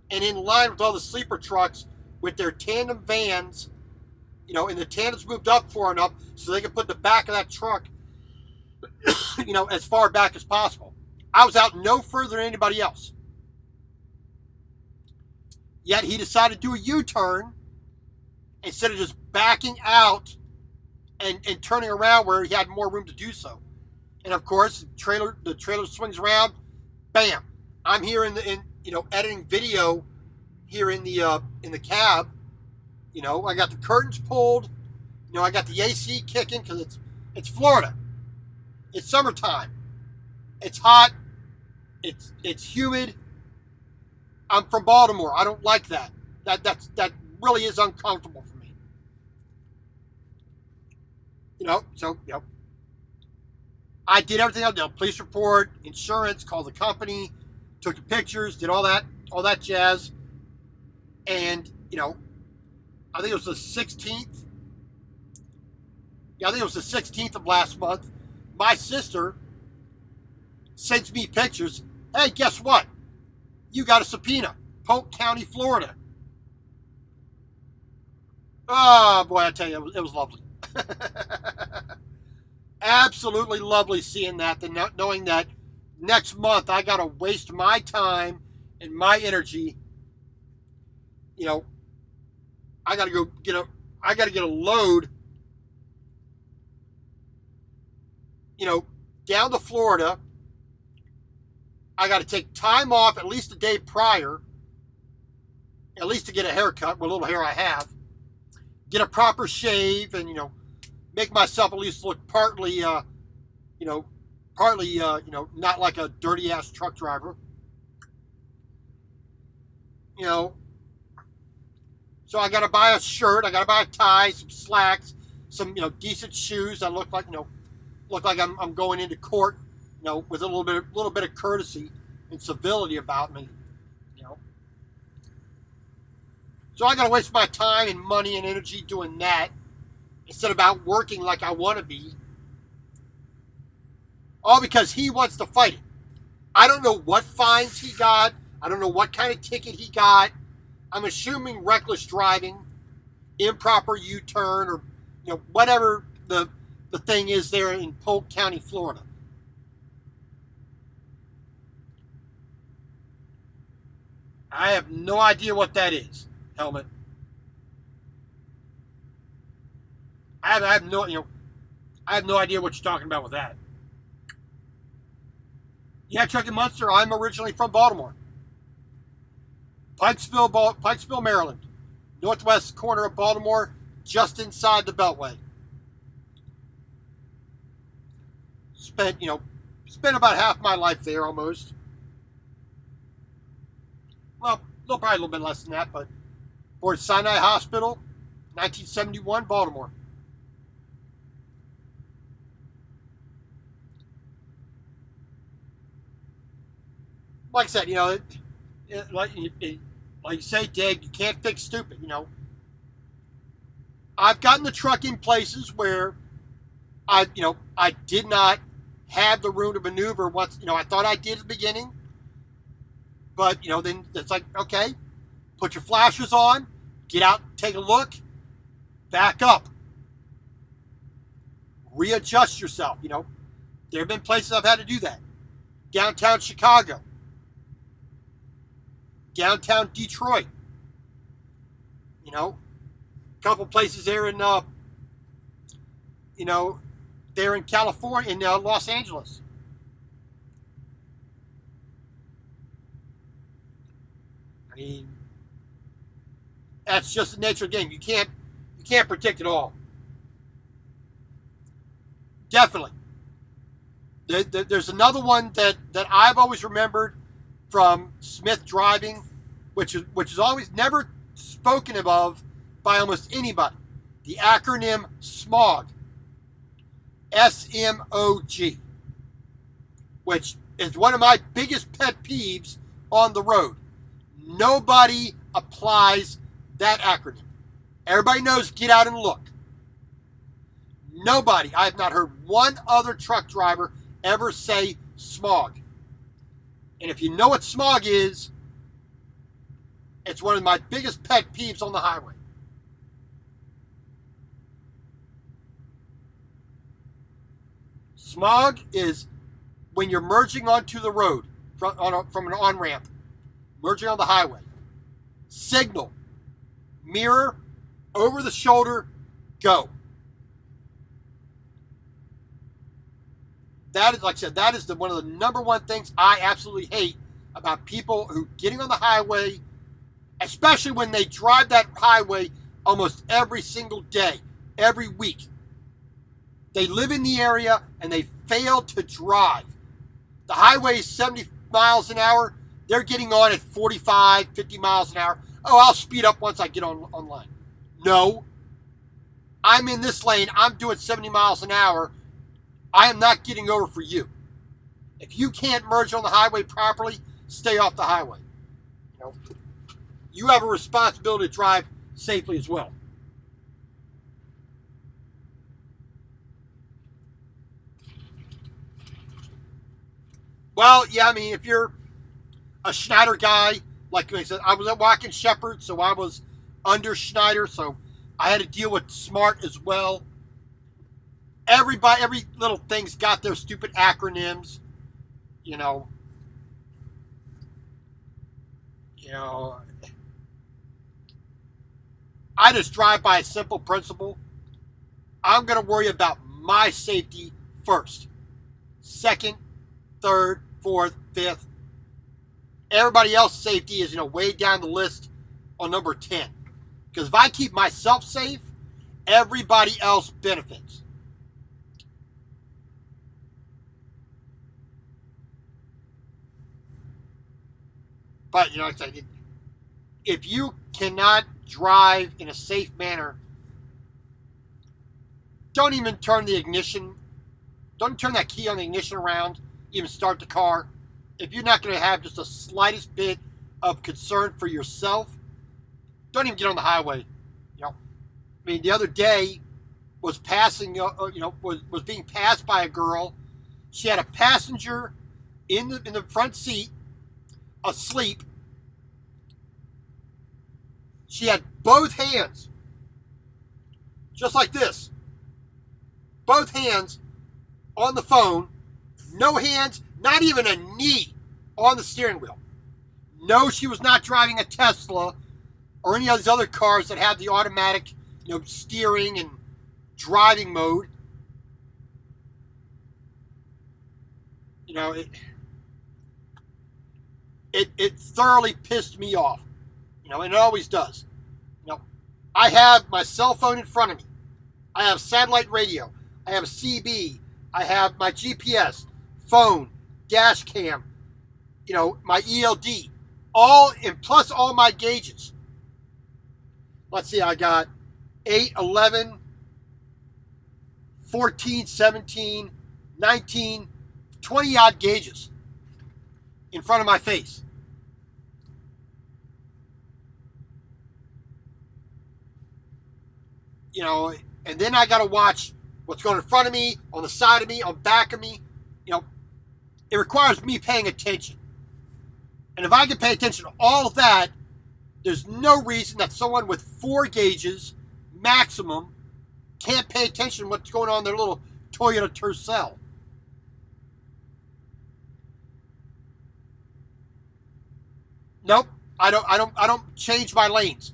Speaker 1: and in line with all the sleeper trucks with their tandem vans, and the tandems moved up far enough so they could put the back of that truck, as far back as possible. I was out no further than anybody else. Yet he decided to do a U-turn instead of just backing out and turning around where he had more room to do so. And of course, the trailer swings around, bam! I'm here editing video here in the cab. I got the curtains pulled. I got the AC kicking because it's Florida. It's summertime. It's hot. It's humid. I'm from Baltimore. I don't like that. That really is uncomfortable for me. I did everything else. Police report, insurance, called the company, took the pictures, did all that jazz. And, I think it was the 16th. Yeah, I think it was the 16th of last month. My sister sends me pictures. Hey, guess what? You got a subpoena. Polk County, Florida. Oh, boy, I tell you, it was lovely. Absolutely lovely seeing that, and knowing that next month I got to waste my time and my energy. I got to go get a load, down to Florida. I got to take time off at least a day prior, at least to get a haircut, what little hair I have, get a proper shave, and, make myself at least look partly, not like a dirty ass truck driver. So I got to buy a shirt, I got to buy a tie, some slacks, some, decent shoes that look like I'm going into court, with a little bit of courtesy and civility about me, So I got to waste my time and money and energy doing that instead of out working like I want to be. All because he wants to fight it. I don't know what fines he got. I don't know what kind of ticket he got. I'm assuming reckless driving, improper U-turn, or whatever the thing is there in Polk County, Florida. I have no idea what that is. Helmet. I have no idea what you're talking about with that. Yeah, Chuck and Munster. I'm originally from Baltimore, Pikesville, Maryland, northwest corner of Baltimore, just inside the Beltway. Spent about half my life there almost. Well, probably a little bit less than that, but Fort Sinai Hospital, 1971, Baltimore. Like I said, like you say, Dig, you can't fix stupid. I've gotten the truck in places where I did not have the room to maneuver once. I thought I did at the beginning, but then it's like, okay, put your flashers on, get out, take a look, back up, readjust yourself. There have been places I've had to do that. Downtown Chicago. Downtown Detroit. A couple places there in, there in California, in Los Angeles. I mean, that's just the nature of the game. You can't predict it all. Definitely. There's another one that I've always remembered from Smith driving, which is always never spoken of by almost anybody. The acronym SMOG. SMOG. Which is one of my biggest pet peeves on the road. Nobody applies that acronym. Everybody knows get out and look. Nobody. I have not heard one other truck driver ever say smog. And if you know what smog is, it's one of my biggest pet peeves on the highway. Smog is when you're merging onto the road from an on-ramp, merging on the highway. Signal, mirror, over the shoulder, go. That is, like I said, that is one of the number one things I absolutely hate about people who getting on the highway, especially when they drive that highway almost every single day, every week. They live in the area and they fail to drive. The highway is 70 miles an hour. They're getting on at 45, 50 miles an hour. Oh, I'll speed up once I get online. No. I'm in this lane. I'm doing 70 miles an hour. I am not getting over for you. If you can't merge on the highway properly, stay off the highway. You have a responsibility to drive safely as well. Well, yeah, I mean, if you're a Schneider guy, like I said, I was at Watkins Shepherd, so I was under Schneider, so I had to deal with Smart as well. Every little thing's got their stupid acronyms, you know. I just drive by a simple principle. I'm going to worry about my safety first. Second, third, fourth, fifth. Everybody else's safety is, way down the list on number 10. Because if I keep myself safe, everybody else benefits. But, like I said, if you cannot drive in a safe manner, don't even turn the ignition, don't turn that key on the ignition around, even start the car. If you're not going to have just the slightest bit of concern for yourself, don't even get on the highway. The other day was was being passed by a girl. She had a passenger in the front seat, asleep. She had both hands, just like this, both hands on the phone, no hands, not even a knee on the steering wheel. No, she was not driving a Tesla or any of these other cars that have the automatic, steering and driving mode. It thoroughly pissed me off. And it always does. I have my cell phone in front of me. I have satellite radio. I have a CB. I have my GPS, phone, dash cam, my ELD, all, and plus all my gauges. Let's see, I got 8, 11, 14, 17, 19, 20 odd gauges in front of my face. And then I got to watch what's going in front of me, on the side of me, on the back of me. It requires me paying attention. And if I can pay attention to all of that, there's no reason that someone with 4 gauges maximum can't pay attention to what's going on in their little Toyota Tercel. Nope, I don't change my lanes.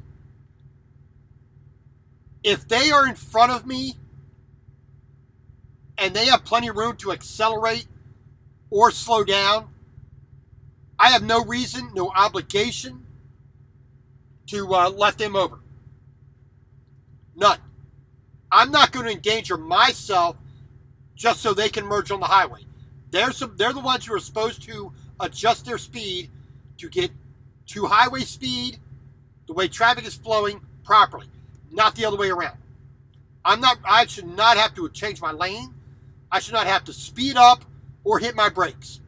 Speaker 1: If they are in front of me and they have plenty of room to accelerate or slow down, I have no reason, no obligation to let them over. None. I'm not going to endanger myself just so they can merge on the highway. They're the ones who are supposed to adjust their speed to get to highway speed, the way traffic is flowing properly, not the other way around. I should not have to change my lane. I should not have to speed up or hit my brakes.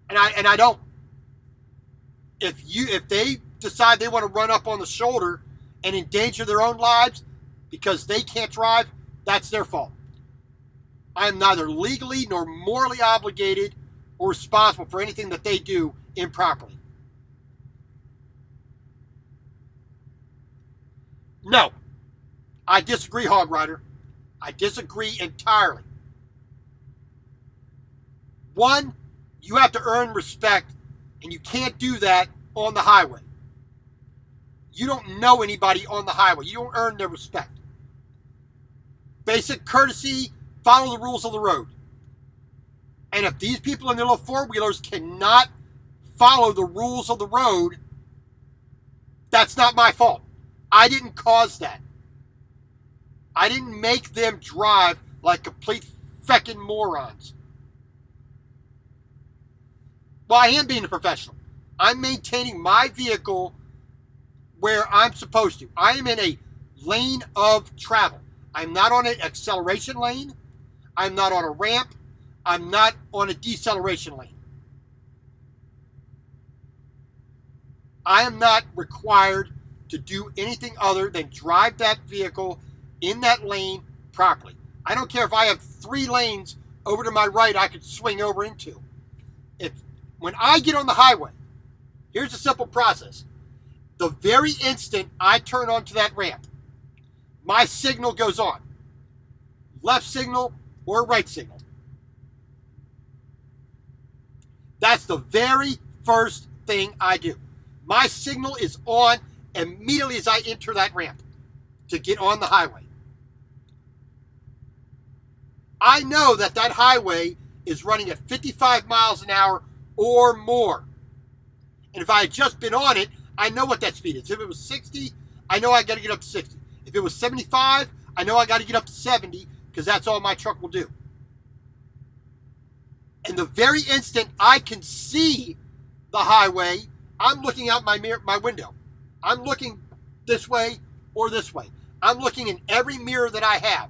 Speaker 1: And I don't. If they decide they want to run up on the shoulder and endanger their own lives because they can't drive, that's their fault. I am neither legally nor morally obligated or responsible for anything that they do improperly. No, I disagree, Hog Rider. I disagree entirely. One, you have to earn respect, and you can't do that on the highway. You don't know anybody on the highway. You don't earn their respect. Basic courtesy, follow the rules of the road. And if these people in their little four-wheelers cannot follow the rules of the road, that's not my fault. I didn't cause that. I didn't make them drive like complete feckin' morons. Well, I am being a professional. I'm maintaining my vehicle where I'm supposed to. I am in a lane of travel. I'm not on an acceleration lane. I'm not on a ramp. I'm not on a deceleration lane. I am not required to do anything other than drive that vehicle in that lane properly. I don't care if I have 3 lanes over to my right I could swing over into. When I get on the highway, here's a simple process. The very instant I turn onto that ramp, my signal goes on. Left signal or right signal. That's the very first thing I do. My signal is on immediately as I enter that ramp to get on the highway. I know that that highway is running at 55 miles an hour or more. And if I had just been on it, I know what that speed is. If it was 60, I know I got to get up to 60. If it was 75, I know I got to get up to 70 because that's all my truck will do. And the very instant I can see the highway, I'm looking out my window. I'm looking this way or this way. I'm looking in every mirror that I have.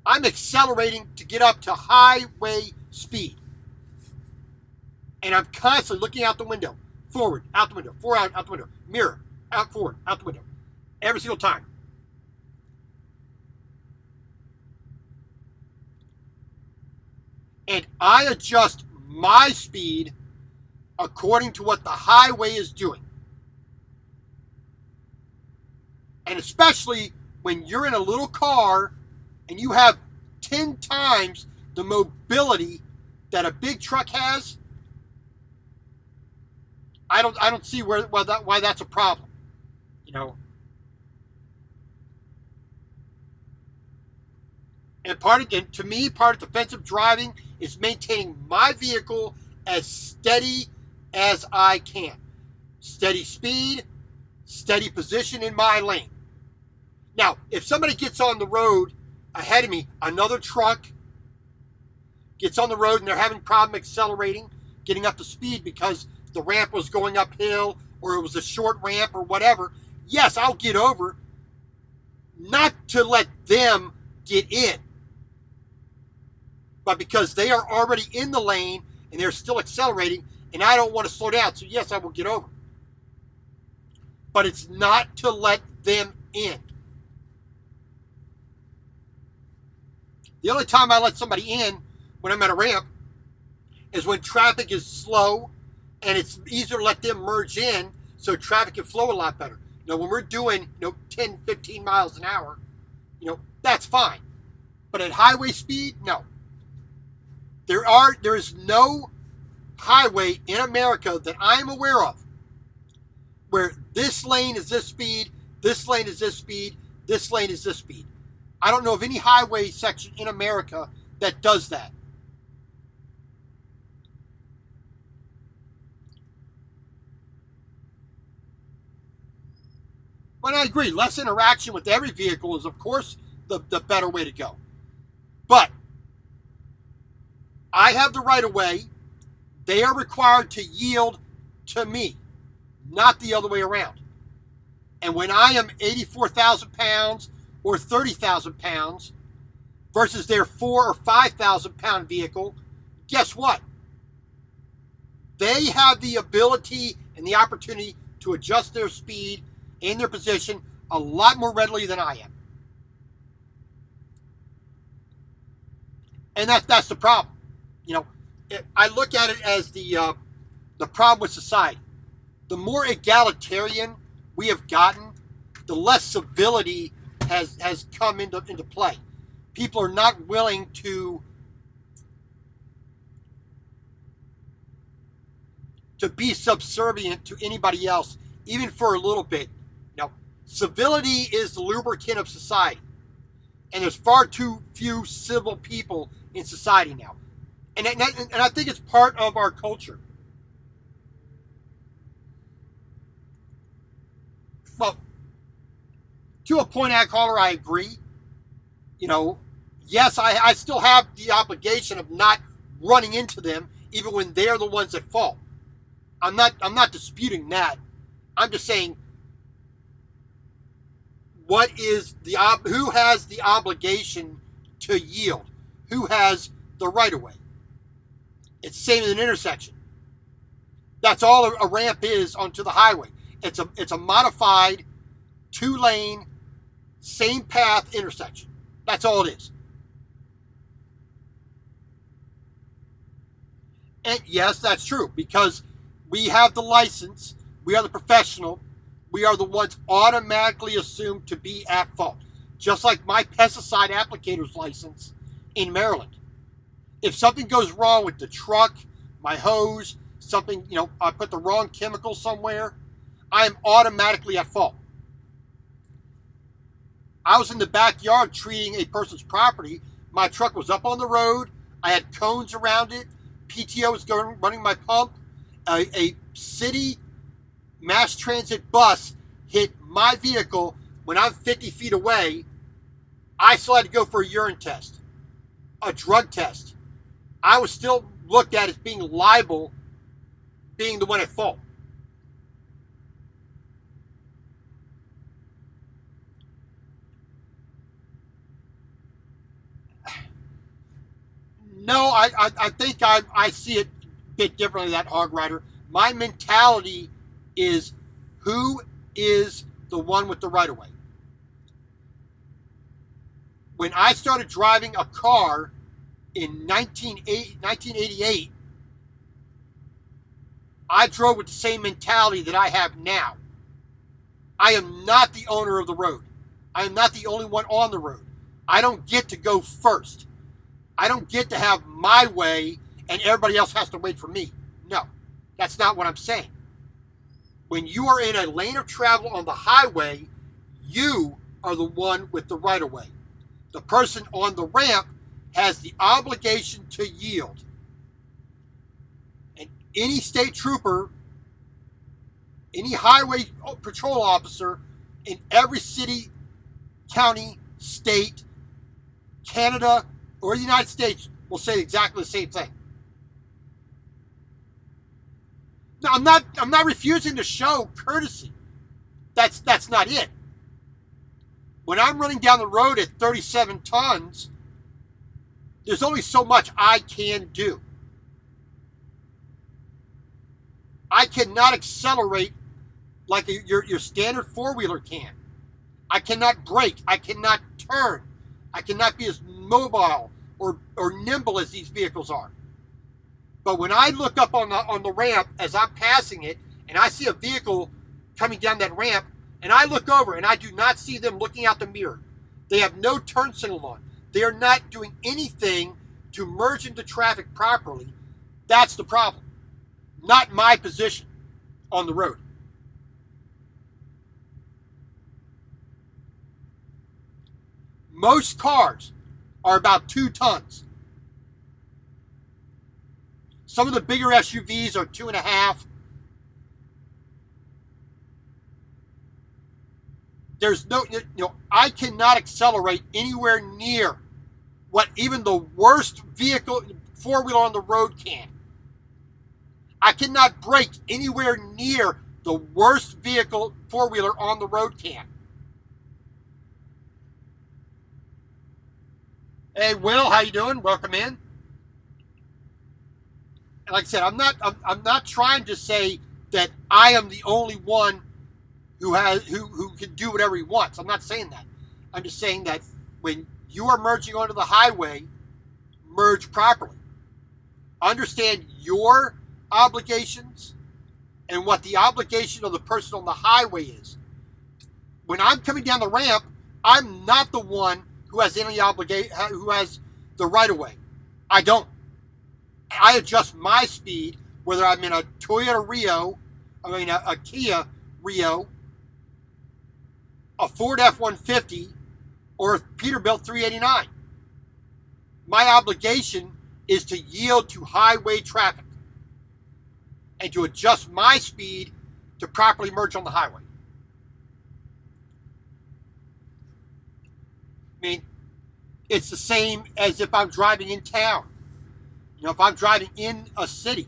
Speaker 1: I'm accelerating to get up to highway speed. And I'm constantly looking out the window. Forward, out the window. Forward, out the window. Mirror, out, forward, out the window. Every single time. And I adjust my speed according to what the highway is doing. And especially when you're in a little car and you have 10 times the mobility that a big truck has, I don't see why that's a problem. You know. And to me, part of defensive driving is maintaining my vehicle as steady as I can. Steady speed, steady position in my lane. Now, if somebody gets on the road ahead of me, another truck gets on the road and they're having problem accelerating, getting up to speed because the ramp was going uphill or it was a short ramp or whatever, yes, I'll get over, not to let them get in, but because they are already in the lane and they're still accelerating and I don't want to slow down, so yes, I will get over. But it's not to let them in. The only time I let somebody in when I'm at a ramp is when traffic is slow and it's easier to let them merge in so traffic can flow a lot better. When we're doing 10, 15 miles an hour, that's fine. But at highway speed, no. There is no highway in America that I'm aware of where this lane is this speed, this lane is this speed, this lane is this speed. I don't know of any highway section in America that does that. But I agree, less interaction with every vehicle is, of course, the better way to go. But I have the right of way. They are required to yield to me, not the other way around. And when I am 84,000 pounds or 30,000 pounds versus their 4,000 or 5,000 pound vehicle, guess what? They have the ability and the opportunity to adjust their speed and their position a lot more readily than I am. And that's the problem. You know, I look at it as the problem with society. The more egalitarian we have gotten, the less civility has come into play. People are not willing to be subservient to anybody else, even for a little bit. You know, civility is the lubricant of society, and there's far too few civil people in society now, and I think it's part of our culture. Well, to a point, caller, I agree. You know, yes, I still have the obligation of not running into them, even when they're the ones at fault. I'm not disputing that. I'm just saying, who has the obligation to yield? Who has the right of way? It's the same in an intersection. That's all a ramp is onto the highway. It's a modified 2-lane, same path intersection. That's all it is. And yes, that's true, because we have the license, we are the professional, we are the ones automatically assumed to be at fault. Just like my pesticide applicator's license in Maryland. If something goes wrong with the truck, my hose, something, I put the wrong chemical somewhere, I am automatically at fault. I was in the backyard treating a person's property. My truck was up on the road. I had cones around it. PTO was running my pump. A city mass transit bus hit my vehicle when I'm 50 feet away. I still had to go for a urine test, a drug test. I was still looked at as being liable, being the one at fault. No, I think I see it a bit differently, that hog rider. My mentality is, who is the one with the right of way? When I started driving a car in 1988, I drove with the same mentality that I have now. I am not the owner of the road. I am not the only one on the road. I don't get to go first. I don't get to have my way and everybody else has to wait for me. No, that's not what I'm saying. When you are in a lane of travel on the highway, you are the one with the right of way. The person on the ramp has the obligation to yield. And any state trooper, any highway patrol officer in every city, county, state, Canada, or the United States will say exactly the same thing. Now, I'm not refusing to show courtesy. That's not it. When I'm running down the road at 37 tons, there's only so much I can do. I cannot accelerate like your standard four-wheeler can. I cannot brake. I cannot turn. I cannot be as mobile or nimble as these vehicles are. But when I look up on the ramp as I'm passing it, and I see a vehicle coming down that ramp, and I look over and I do not see them looking out the mirror. They have no turn signal on. They are not doing anything to merge into traffic properly. That's the problem. Not my position on the road. Most cars are about 2 tons. Some of the bigger SUVs are 2.5. There's no, I cannot accelerate anywhere near what even the worst vehicle, four-wheeler on the road can. I cannot brake anywhere near the worst vehicle, four-wheeler on the road can. Hey, Will, how you doing? Welcome in. And like I said, I'm not trying to say that I am the only one who can do whatever he wants. I'm not saying that. I'm just saying that when you are merging onto the highway, merge properly. Understand your obligations and what the obligation of the person on the highway is. When I'm coming down the ramp, I'm not the one who has any who has the right of way. I don't. I adjust my speed, whether I'm in a a Kia Rio, a Ford F-150, or a Peterbilt 389. My obligation is to yield to highway traffic and to adjust my speed to properly merge on the highway. I mean, it's the same as if I'm driving in town. You know, if I'm driving in a city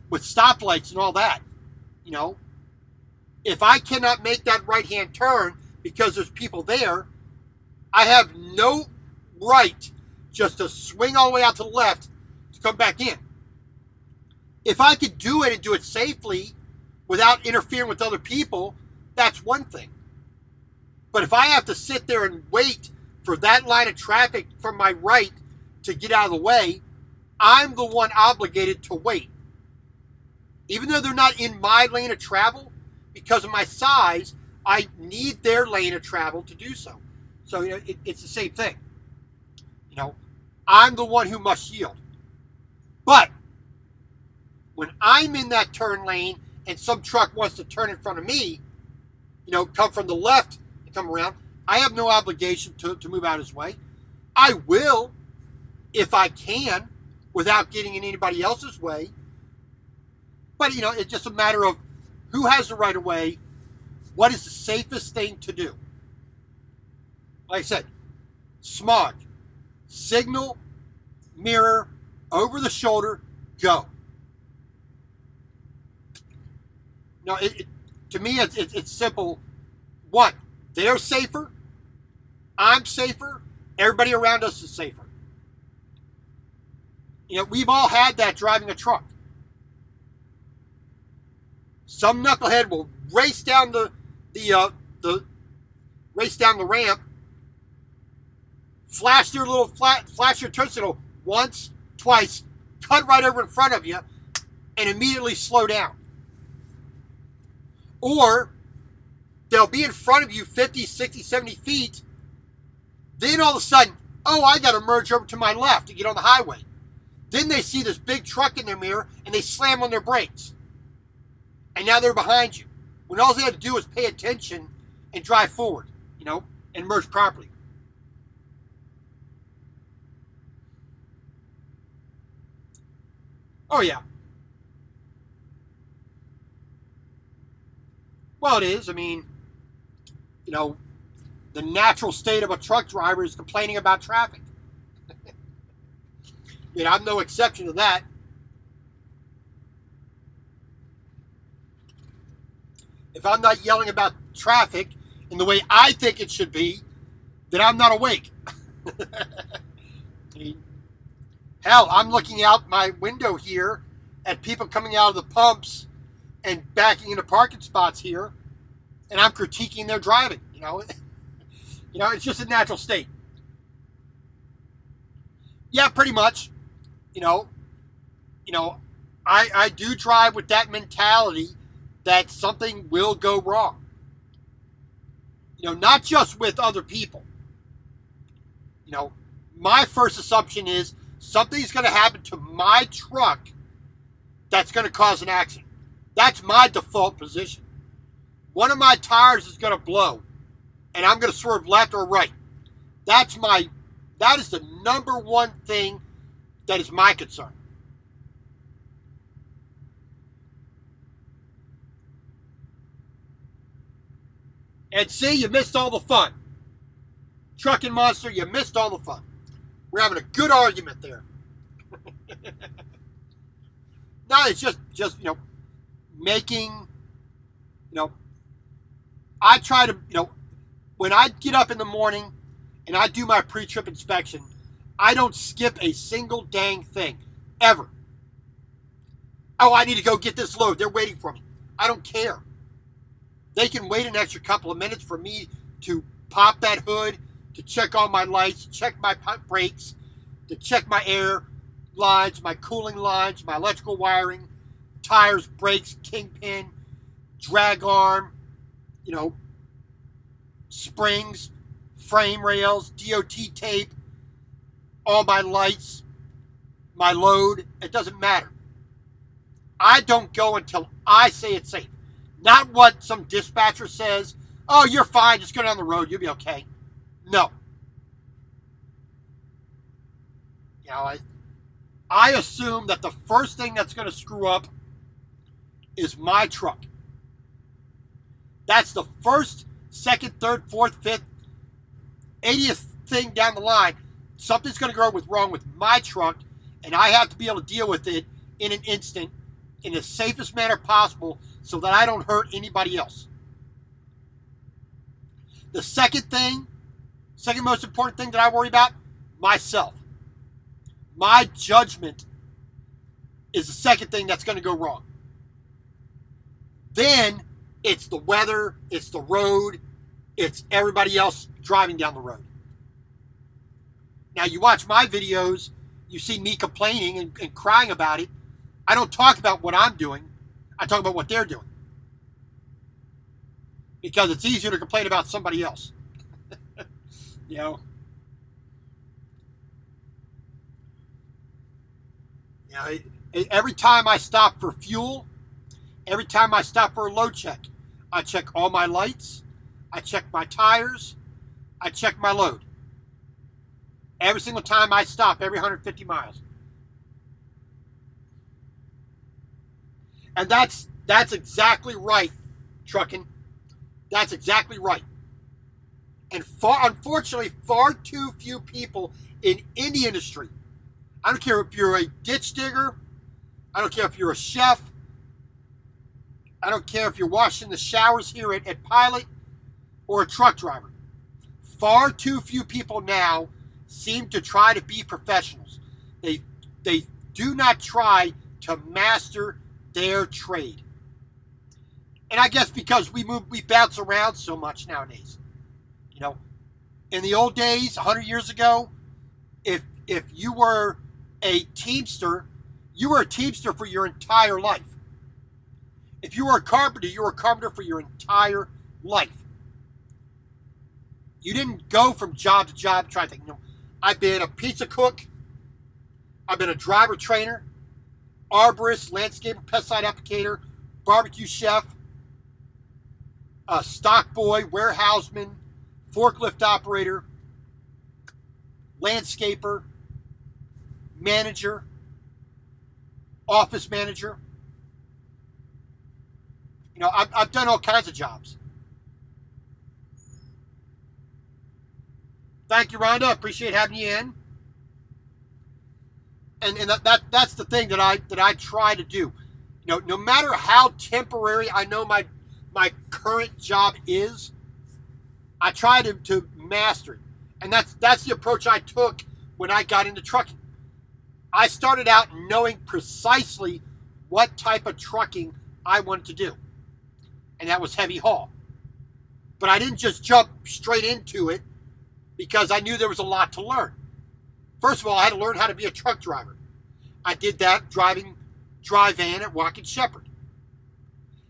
Speaker 1: with stoplights and all that, you know, if I cannot make that right-hand turn because there's people there, I have no right just to swing all the way out to the left to come back in. If I could do it and do it safely without interfering with other people, that's one thing. But if I have to sit there and wait for that line of traffic from my right to get out of the way, I'm the one obligated to wait. Even though they're not in my lane of travel, because of my size, I need their lane of travel to do so. So, you know, it's the same thing. You know, I'm the one who must yield. But when I'm in that turn lane and some truck wants to turn in front of me, you know, come from the left and come around, I have no obligation to move out his way. I will, if I can, without getting in anybody else's way. But, you know, it's just a matter of who has the right of way, what is the safest thing to do. Like I said, smog, signal, mirror, over the shoulder, go. No, to me, it's simple. One, they're safer, I'm safer, everybody around us is safer. You know, we've all had that driving a truck. Some knucklehead will race down the ramp, flash your turn signal once, twice, cut right over in front of you, and immediately slow down. Or they'll be in front of you 50, 60, 70 feet. Then all of a sudden, oh, I got to merge over to my left to get on the highway. Then they see this big truck in their mirror and they slam on their brakes. And now they're behind you. When all they have to do is pay attention and drive forward, you know, and merge properly. Oh, yeah. Well, it is. I mean, you know, the natural state of a truck driver is complaining about traffic. You know, I'm no exception to that. If I'm not yelling about traffic in the way I think it should be, then I'm not awake. Hell, I'm looking out my window here at people coming out of the pumps and backing into parking spots here, and I'm critiquing their driving. You know, it's just a natural state. Yeah, pretty much. You know, I do drive with that mentality that something will go wrong. You know, not just with other people. You know, my first assumption is something's going to happen to my truck that's going to cause an accident. That's my default position. One of my tires is going to blow, and I'm going to swerve left or right. That is the number one thing that is my concern. And see, you missed all the fun. Trucking monster, you missed all the fun. We're having a good argument there. No, it's just you know, making, you know, I try to, you know, when I get up in the morning and I do my pre-trip inspection, I don't skip a single dang thing, ever. Oh, I need to go get this load. They're waiting for me. I don't care. They can wait an extra couple of minutes for me to pop that hood, to check all my lights, check my brakes, to check my air lines, my cooling lines, my electrical wiring, tires, brakes, kingpin, drag arm, springs, frame rails, DOT tape, all my lights, my load. It doesn't matter. I don't go until I say it's safe. Not what some dispatcher says, oh, you're fine, just go down the road, you'll be okay. No. I assume that the first thing that's going to screw up is my truck. That's the first, second, third, fourth, fifth, 80th thing down the line. Something's going to go wrong with my truck, and I have to be able to deal with it in an instant, in the safest manner possible, so that I don't hurt anybody else. The second most important thing that I worry about, myself. My judgment is the second thing that's going to go wrong. Then it's the weather, it's the road, it's everybody else driving down the road. Now, you watch my videos, you see me complaining and crying about it. I don't talk about what I'm doing. I talk about what they're doing. Because it's easier to complain about somebody else. Every time I stop for fuel, every time I stop for a load check, I check all my lights, I check my tires, I check my load. Every single time I stop, every 150 miles. And that's exactly right, trucking. That's exactly right. And unfortunately, far too few people in any industry. I don't care if you're a ditch digger. I don't care if you're a chef. I don't care if you're washing the showers here at Pilot or a truck driver. Far too few people now seem to try to be professionals. They do not try to master their trade. And I guess because we bounce around so much nowadays. In the old days, 100 years ago, if you were a teamster, you were a teamster for your entire life. If you were a carpenter, you were a carpenter for your entire life. You didn't go from job to job trying to think. I've been a pizza cook. I've been a driver trainer, arborist, landscaper, pesticide applicator, barbecue chef, a stock boy, warehouseman, forklift operator, landscaper, manager, office manager. I've done all kinds of jobs. Thank you, Rhonda. Appreciate having you in. And that's the thing that I try to do. No matter how temporary I know my current job is, I try to master it. And that's the approach I took when I got into trucking. I started out knowing precisely what type of trucking I wanted to do. And that was heavy haul. But I didn't just jump straight into it because I knew there was a lot to learn. First of all, I had to learn how to be a truck driver. I did that driving dry van at Watkins Shepherd.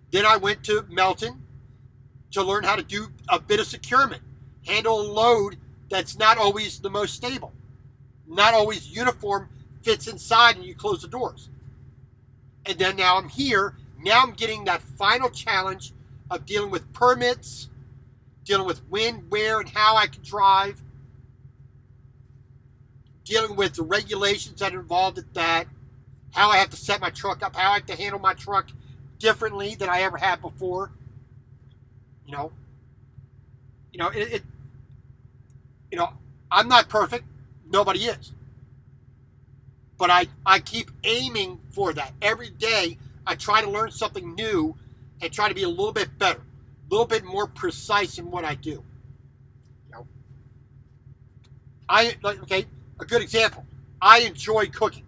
Speaker 1: Then I went to Melton to learn how to do a bit of securement, handle a load that's not always the most stable, not always uniform, fits inside and you close the doors. And then now I'm here. Now I'm getting that final challenge of dealing with permits, dealing with when, where, and how I can drive, dealing with the regulations that are involved with that, how I have to set my truck up, how I have to handle my truck differently than I ever had before. I'm not perfect. Nobody is. But I keep aiming for that. Every day I try to learn something new and try to be a little bit better, a little bit more precise in what I do. A good example. I enjoy cooking.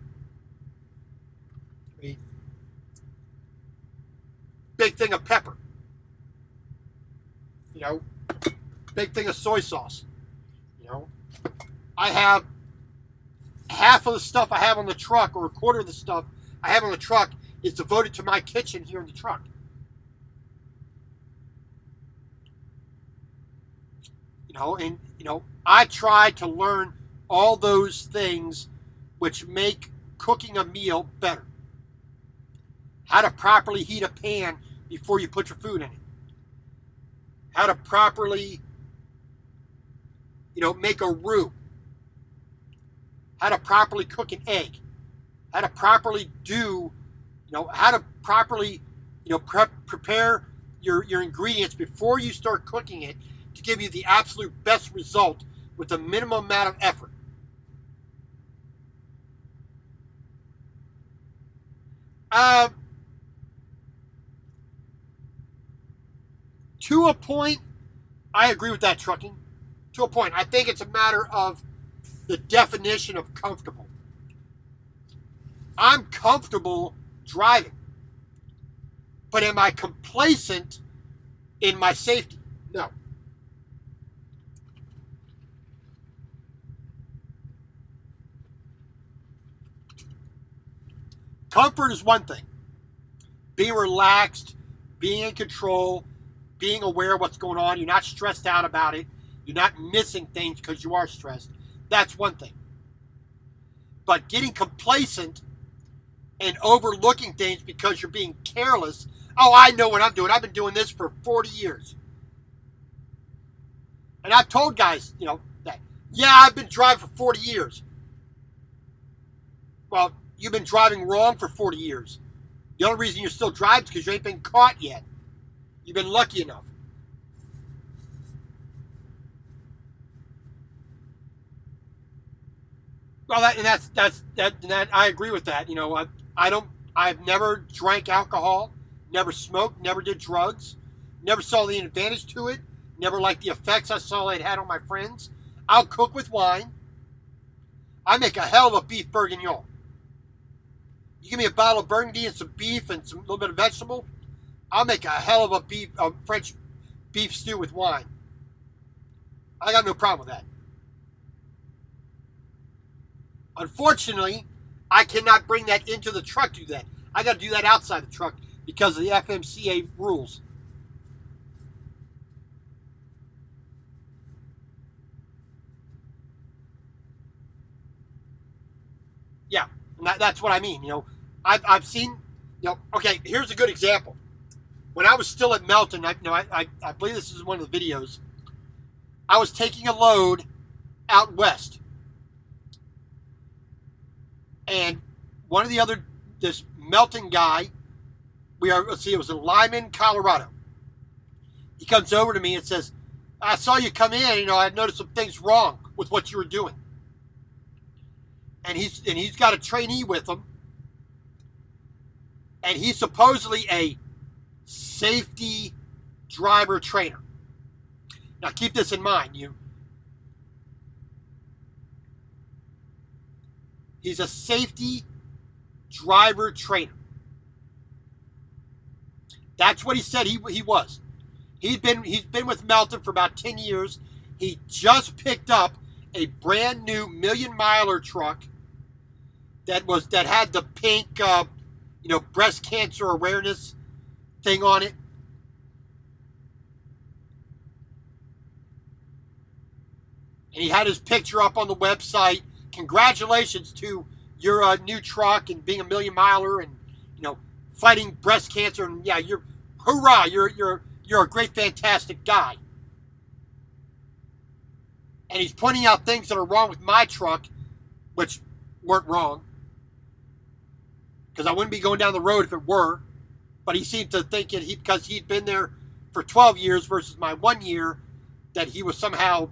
Speaker 1: Big thing of pepper. big thing of soy sauce. I have half of the stuff I have on the truck, or a quarter of the stuff I have on the truck, is devoted to my kitchen here in the truck. And I try to learn all those things which make cooking a meal better. How to properly heat a pan before you put your food in it. How to properly, make a roux. How to properly cook an egg. How to properly prepare your ingredients before you start cooking it to give you the absolute best result with the minimum amount of effort. To a point, I agree with that, trucking. To a point. I think it's a matter of the definition of comfortable. I'm comfortable driving. But am I complacent in my safety? No. Comfort is one thing. Being relaxed, being in control, being aware of what's going on. You're not stressed out about it. You're not missing things because you are stressed. That's one thing. But getting complacent and overlooking things because you're being careless. Oh, I know what I'm doing. I've been doing this for 40 years. And I've told guys, that, yeah, I've been driving for 40 years. Well, you've been driving wrong for 40 years. The only reason you're still driving is because you ain't been caught yet. You've been lucky enough. Well, that I agree with that. I've never drank alcohol, never smoked, never did drugs, never saw the advantage to it, never liked the effects I saw it had on my friends. I'll cook with wine. I make a hell of a beef bourguignon. You give me a bottle of Burgundy and some beef and some little bit of vegetable, I'll make a hell of a French beef stew with wine. I got no problem with that. Unfortunately, I cannot bring that into the truck to do that. I got to do that outside the truck because of the FMCA rules. Yeah, and that's what I mean. I've seen, okay, here's a good example. When I was still at Melton, I believe this is one of the videos, I was taking a load out west. And one of the other, this Melton guy, it was in Lyman, Colorado. He comes over to me and says, I saw you come in, I noticed some things wrong with what you were doing. And he's got a trainee with him. And he's supposedly a safety driver trainer. Now keep this in mind, he's a safety driver trainer. That's what he said he was. He's been with Melton for about 10 years. He just picked up a brand new million-miler truck that had the pink breast cancer awareness thing on it. And he had his picture up on the website. Congratulations to your new truck and being a million miler and fighting breast cancer, and yeah, hoorah, you're a great, fantastic guy. And he's pointing out things that are wrong with my truck, which weren't wrong, because I wouldn't be going down the road if it were. But he seemed to think because he'd been there for 12 years versus my 1 year, that he was somehow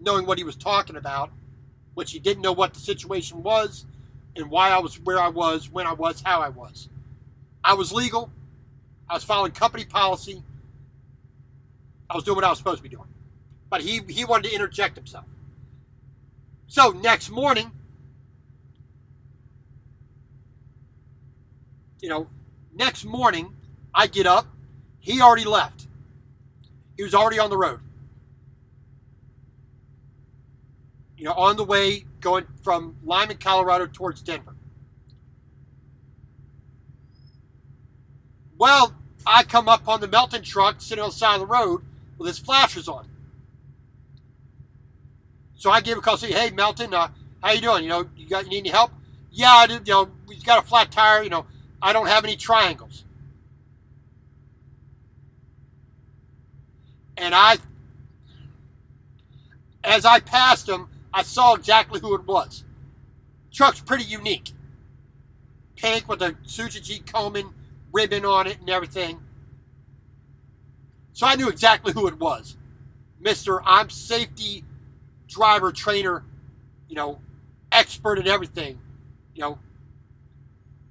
Speaker 1: knowing what he was talking about, which he didn't know what the situation was and why I was where I was, when I was, how I was. I was legal. I was following company policy. I was doing what I was supposed to be doing. But he wanted to interject himself. So next morning, I get up. He already left. He was already on the road. on the way going from Lyman, Colorado towards Denver. Well, I come up on the Melton truck sitting on the side of the road with his flashers on. So I gave him a call, say, hey, Melton, how you doing? You need any help? Yeah, I did. We got a flat tire. I don't have any triangles. And as I passed him, I saw exactly who it was. Truck's pretty unique. Pink with a Suja G. Komen ribbon on it and everything. So I knew exactly who it was. Mr. I'm safety driver trainer, expert in everything.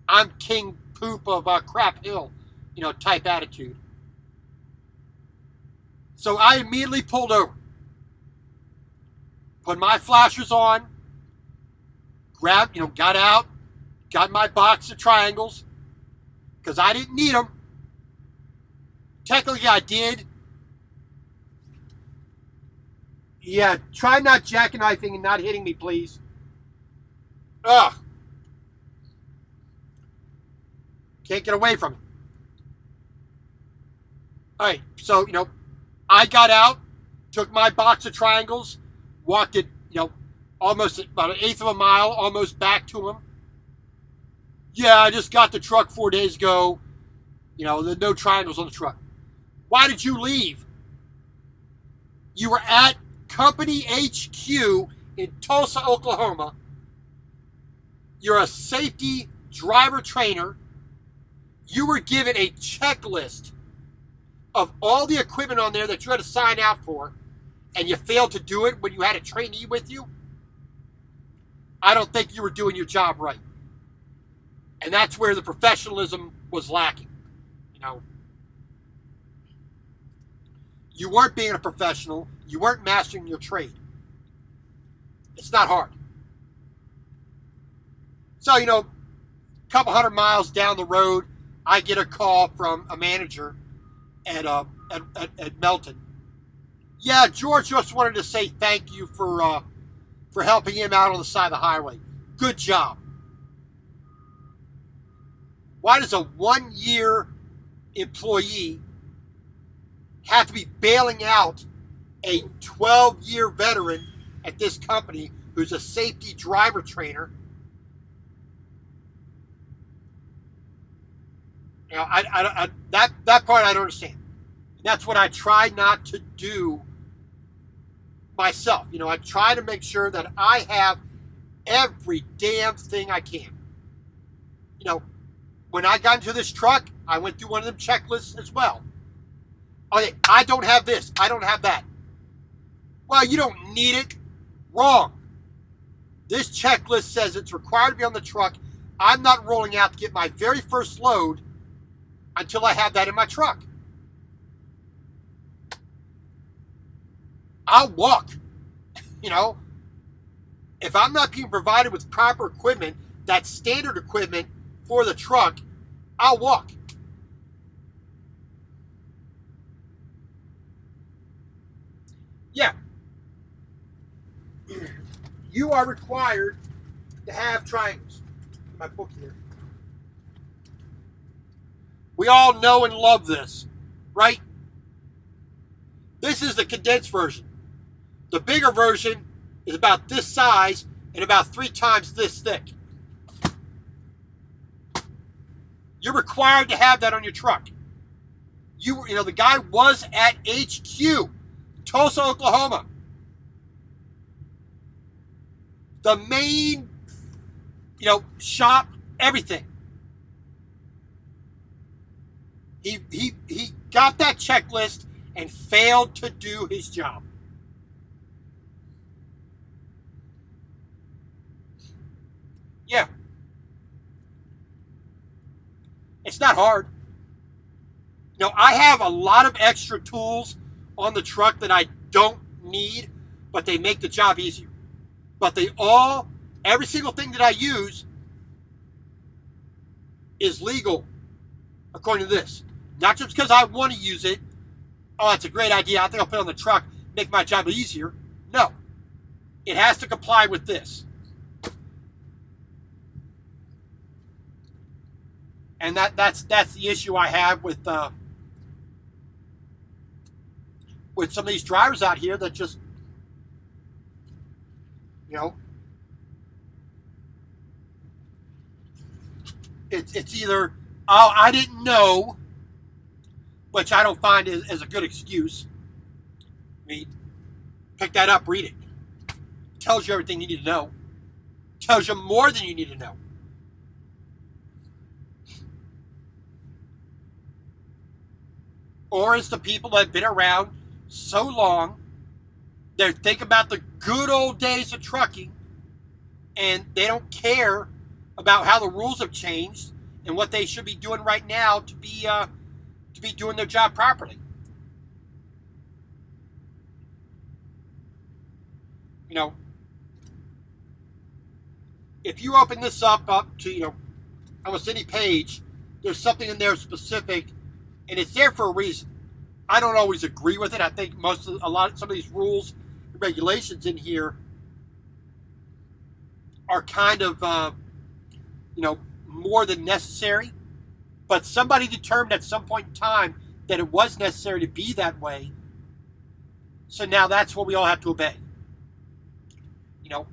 Speaker 1: I'm king poop of crap hill, type attitude. So I immediately pulled over. Put my flashers on, got out, got my box of triangles, because I didn't need them. Technically, I did. Yeah, try not jackknifing and not hitting me, please. Ugh. Can't get away from it. All right, so, I got out, took my box of triangles, walked it, almost about 1/8 of a mile, almost back to him. Yeah, I just got the truck 4 days ago. There's no triangles on the truck. Why did you leave? You were at Company HQ in Tulsa, Oklahoma. You're a safety driver trainer. You were given a checklist of all the equipment on there that you had to sign out for, and you failed to do it when you had a trainee with you. I don't think you were doing your job right. And that's where the professionalism was lacking. You weren't being a professional. You weren't mastering your trade. It's not hard. So, a couple 100 miles down the road, I get a call from a manager at Melton. Yeah, George just wanted to say thank you for helping him out on the side of the highway. Good job. Why does a 1-year employee have to be bailing out a 12-year veteran at this company who's a safety driver trainer? That part I don't understand. And that's what I try not to do myself. I try to make sure that I have every damn thing I can. When I got into this truck, I went through one of them checklists as well. Okay, I don't have this. I don't have that. Well, you don't need it. Wrong. This checklist says it's required to be on the truck. I'm not rolling out to get my very first load until I have that in my truck. I'll walk. If I'm not being provided with proper equipment, that's standard equipment for the truck, I'll walk. Yeah. You are required to have triangles. My book here. We all know and love this, right? This is the condensed version. The bigger version is about this size and about 3 times this thick. You're required to have that on your truck. The guy was at HQ, Tulsa, Oklahoma. The main, shop, everything. He got that checklist and failed to do his job. Yeah. It's not hard. I have a lot of extra tools on the truck that I don't need, but they make the job easier. But every single thing that I use is legal according to this. Not just because I want to use it. Oh, that's a great idea. I think I'll put it on the truck, make my job easier. No. it has to comply with this. And that's the issue I have with some of these drivers out here that just, you know, it's either, oh, I didn't know, which I don't find as a good excuse. I mean, pick that up, read it. Tells you everything you need to know. Tells you more than you need to know. Or it's the people that have been around so long, they think about the good old days of trucking, and they don't care about how the rules have changed and what they should be doing right now to be doing their job properly. You know, if you open this up to, you know, almost any page, there's something in there specific, and it's there for a reason. I don't always agree with it. I think some of these rules and regulations in here are kind of, you know, more than necessary. But somebody determined at some point in time that it was necessary to be that way. So now that's what we all have to obey. You know,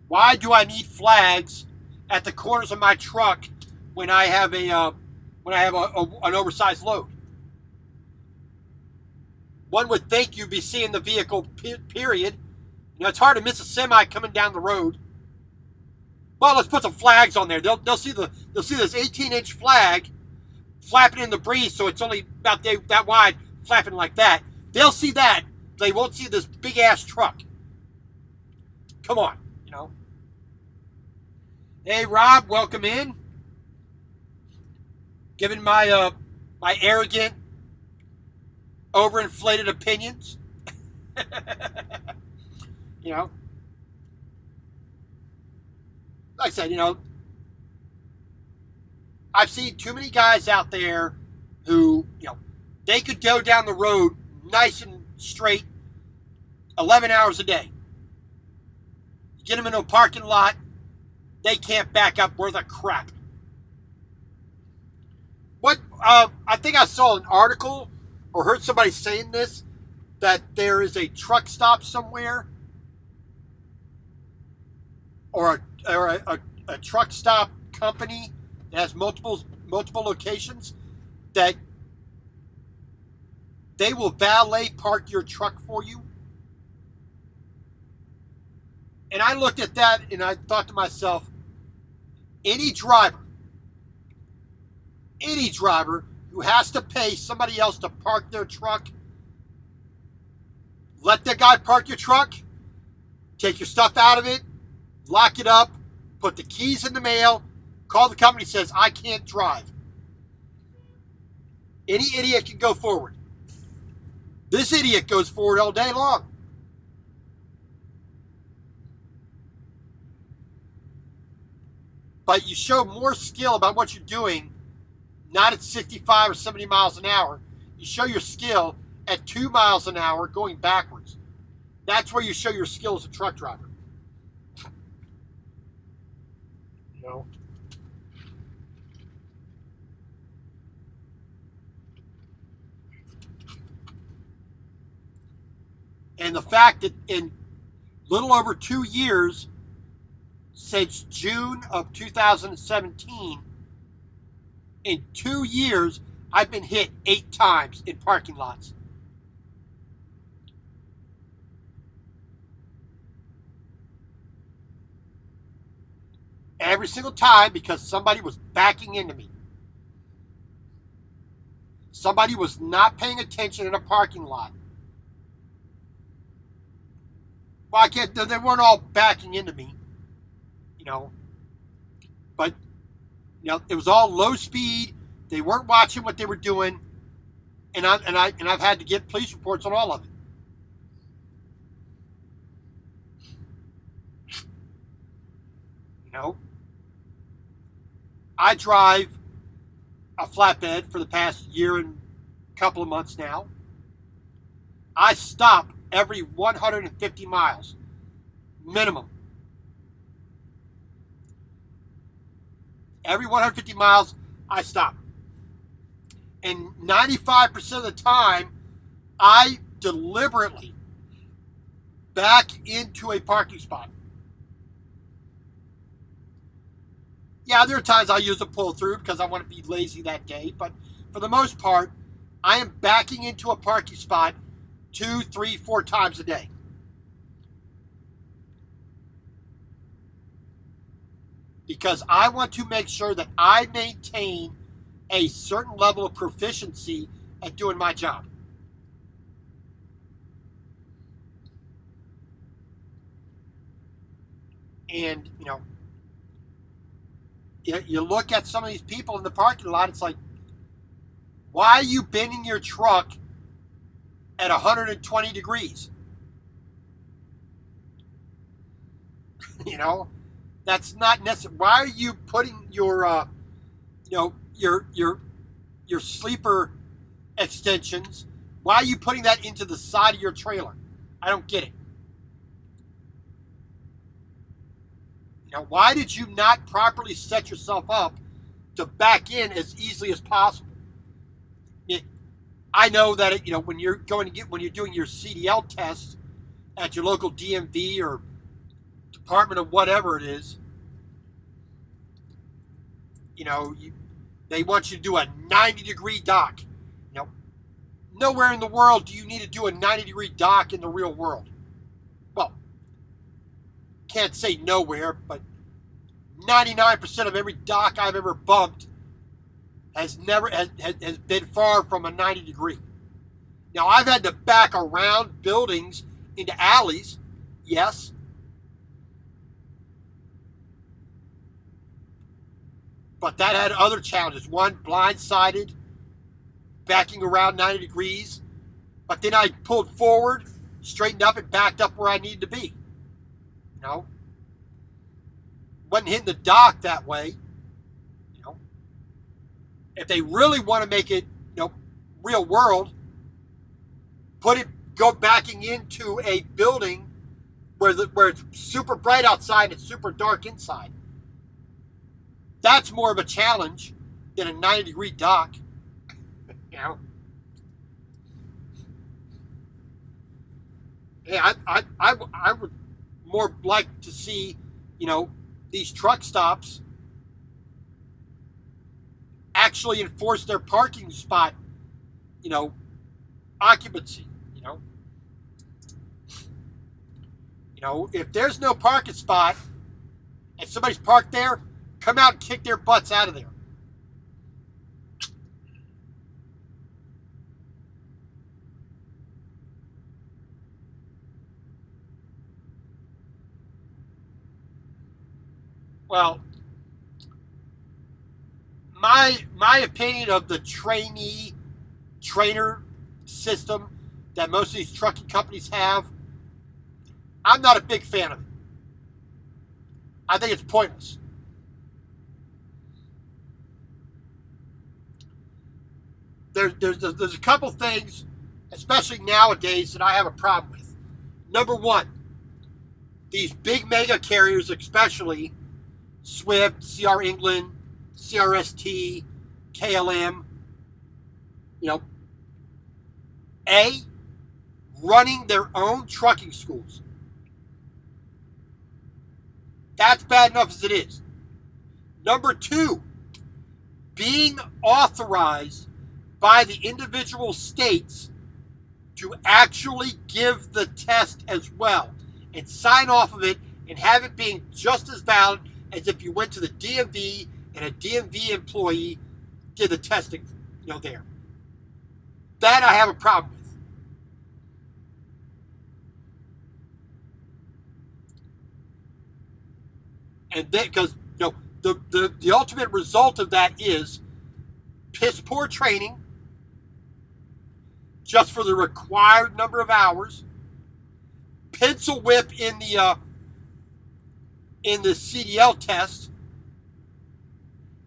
Speaker 1: why do I need flags at the corners of my truck when I have an oversized load? One would think you'd be seeing the vehicle, period. You know, it's hard to miss a semi coming down the road. Well, let's put some flags on there. They'll see this 18-inch flag flapping in the breeze, so it's only about that wide, flapping like that. They'll see that. They won't see this big ass truck. Come on, you know. Hey, Rob, welcome in. Giving my my arrogant, overinflated opinions. You know, like I said, you know, I've seen too many guys out there who, you know, they could go down the road nice and straight 11 hours a day. You get them into a parking lot, they can't back up worth a crap. What I think I saw an article or heard somebody saying this, that there is a truck stop somewhere or a truck stop company that has multiple locations that they will valet park your truck for you. And I looked at that and I thought to myself, any driver who has to pay somebody else to park their truck, let the guy park your truck, take your stuff out of it, lock it up, put the keys in the mail, call the company, says, I can't drive. Any idiot can go forward. This idiot goes forward all day long. But you show more skill about what you're doing, not at 65 or 70 miles an hour. You show your skill at 2 miles an hour going backwards. That's where you show your skill as a truck driver. You know? And the fact that in little over 2 years, since June of 2017, in 2 years, I've been hit 8 times in parking lots. Every single time because somebody was backing into me. Somebody was not paying attention in a parking lot. Well, they weren't all backing into me, you know. But, you know, it was all low speed. They weren't watching what they were doing. And I've had to get police reports on all of it. You know, I drive a flatbed for the past year and couple of months now. I stop every 150 miles. minimum. Every 150 miles, I stop. And 95% of the time, I deliberately back into a parking spot. Yeah, there are times I use a pull through because I want to be lazy that day, but for the most part, I am backing into a parking spot 2, 3, 4 times a day. Because I want to make sure that I maintain a certain level of proficiency at doing my job. And, you look at some of these people in the parking lot, it's like, why are you bending your truck at 120 degrees? That's not necessary. Why are you putting your sleeper extensions? Why are you putting that into the side of your trailer? I don't get it. Why did you not properly set yourself up to back in as easily as possible? I know that when you're doing your CDL test at your local DMV or department of whatever it is, they want you to do a 90-degree dock. Nowhere in the world do you need to do a 90-degree dock in the real world. Well, can't say nowhere, but 99% of every dock I've ever bumped has been far from a 90 degree. Now, I've had to back around buildings into alleys, yes. But that had other challenges. One, blindsided, backing around 90 degrees. But then I pulled forward, straightened up, and backed up where I needed to be. Wasn't hitting the dock that way. If they really want to make it, real world, go backing into a building where it's super bright outside and it's super dark inside. That's more of a challenge than a 90-degree dock. Yeah, I would more like to see, these truck stops actually enforce their parking spot, occupancy. If there's no parking spot and somebody's parked there, come out and kick their butts out of there. Well, my opinion of the trainer system that most of these trucking companies have, I'm not a big fan of it. I think it's pointless. There's a couple things, especially nowadays, that I have a problem with. Number one, these big mega carriers, especially Swift, CR England, CRST, KLM, running their own trucking schools. That's bad enough as it is. Number two, being authorized by the individual states to actually give the test as well and sign off of it and have it being just as valid as if you went to the DMV and a DMV employee did the testing, there. That I have a problem with. And then, because the ultimate result of that is piss poor training, just for the required number of hours, pencil whip in the CDL test,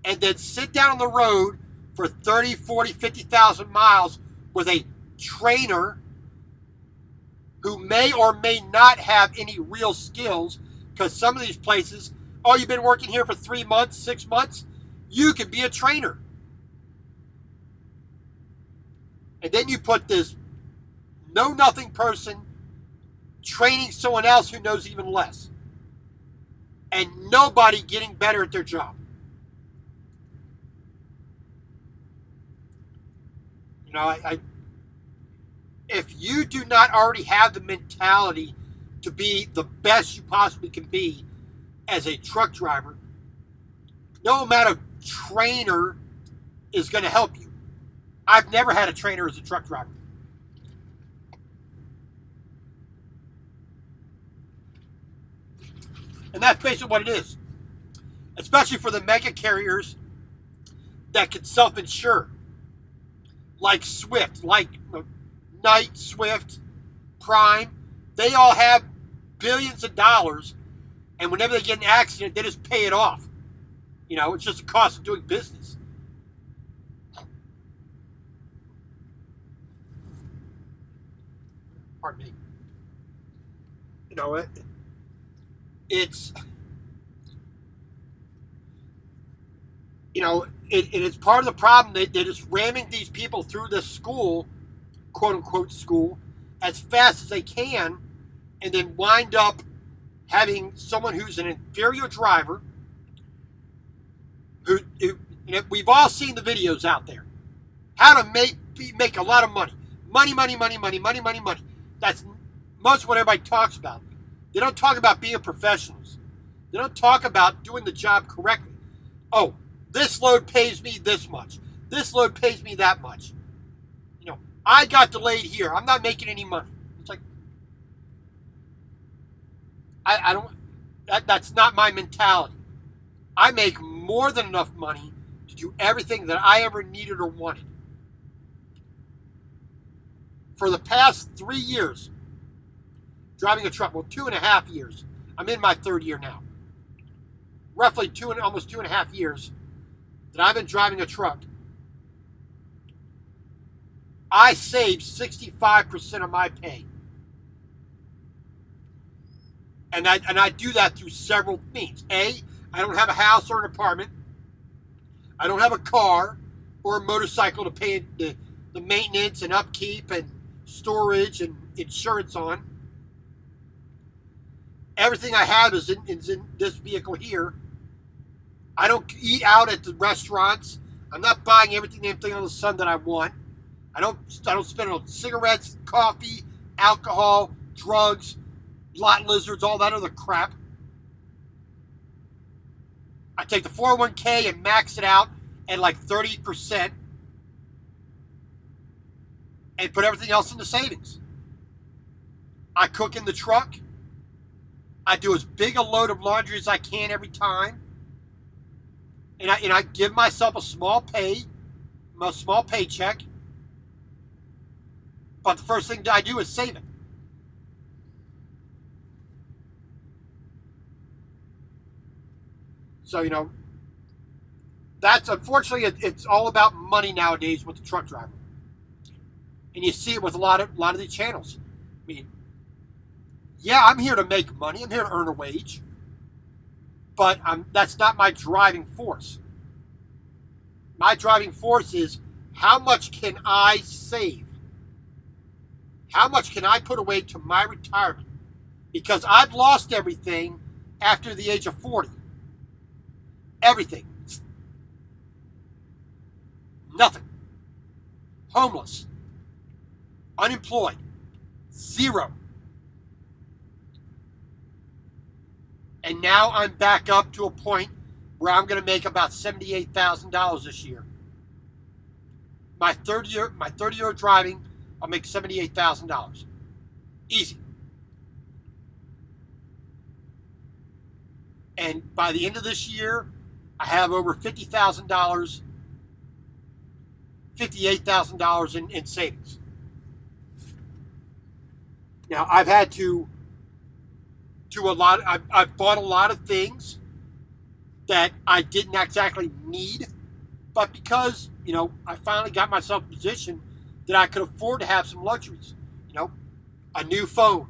Speaker 1: and then sit down on the road for 30, 40, 50,000 miles with a trainer who may or may not have any real skills, because some of these places, oh, you've been working here for 3 months, 6 months, you could be a trainer. And then you put this know-nothing person training someone else who knows even less. And nobody getting better at their job. You know, if you do not already have the mentality to be the best you possibly can be as a truck driver, no amount of trainer is going to help you. I've never had a trainer as a truck driver. And that's basically what it is. Especially for the mega carriers that can self-insure. Like Swift, like Knight, Swift, Prime. They all have billions of dollars. And whenever they get in an accident, they just pay it off. You know, it's just the cost of doing business. Pardon me. You know, it's, you know, it's part of the problem that they're just ramming these people through this school, quote unquote school, as fast as they can, and then wind up having someone who's an inferior driver, who you know, we've all seen the videos out there, how to make a lot of money. Money. That's most of what everybody talks about. They don't talk about being professionals. They don't talk about doing the job correctly. Oh, this load pays me this much. This load pays me that much. You know, I got delayed here. I'm not making any money. It's like, I don't, that's not my mentality. I make more than enough money to do everything that I ever needed or wanted. For the past 3 years, driving a truck, well, 2.5 years. I'm in my third year now. Roughly almost 2.5 years that I've been driving a truck. I saved 65% of my pay. And I do that through several means. A, I don't have a house or an apartment. I don't have a car or a motorcycle to pay the maintenance and upkeep and storage and insurance on. Everything I have is in this vehicle here. I don't eat out at the restaurants. I'm not buying everything on the sun that I want. I don't spend on cigarettes, coffee, alcohol, drugs, lot lizards, all that other crap. I take the 401k and max it out at like 30% and put everything else in the savings. I cook in the truck. I do as big a load of laundry as I can every time. And I give myself a small paycheck. But the first thing that I do is save it. So, you know, that's unfortunately it's all about money nowadays with the truck driver. And you see it with a lot of these channels. I mean, yeah, I'm here to make money. I'm here to earn a wage. But that's not my driving force. My driving force is how much can I save? How much can I put away to my retirement? Because I've lost everything after the age of 40. Everything. Nothing. Homeless. Unemployed. Zero. And now I'm back up to a point where I'm going to make about $78,000 this year. My third year of driving, I'll make $78,000. Easy. And by the end of this year, I have over $50,000, $58,000 in savings. Now, I've had to do a lot. I've bought a lot of things that I didn't exactly need, but because, you know, I finally got myself in a position that I could afford to have some luxuries. You know, a new phone,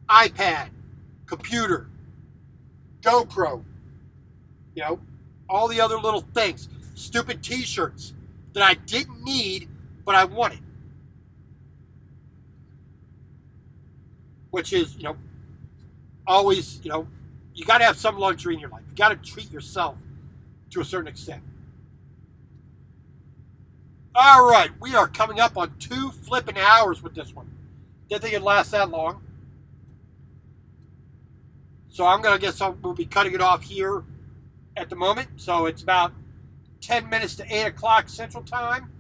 Speaker 1: iPad, computer, GoPro, you know, all the other little things, stupid t-shirts that I didn't need, but I wanted. Which is, always, you got to have some luxury in your life. You got to treat yourself to a certain extent. All right, we are coming up on 2 flipping hours with this one. Didn't think it'd last that long. So we'll be cutting it off here at the moment. So it's about 10 minutes to 8 o'clock Central Time.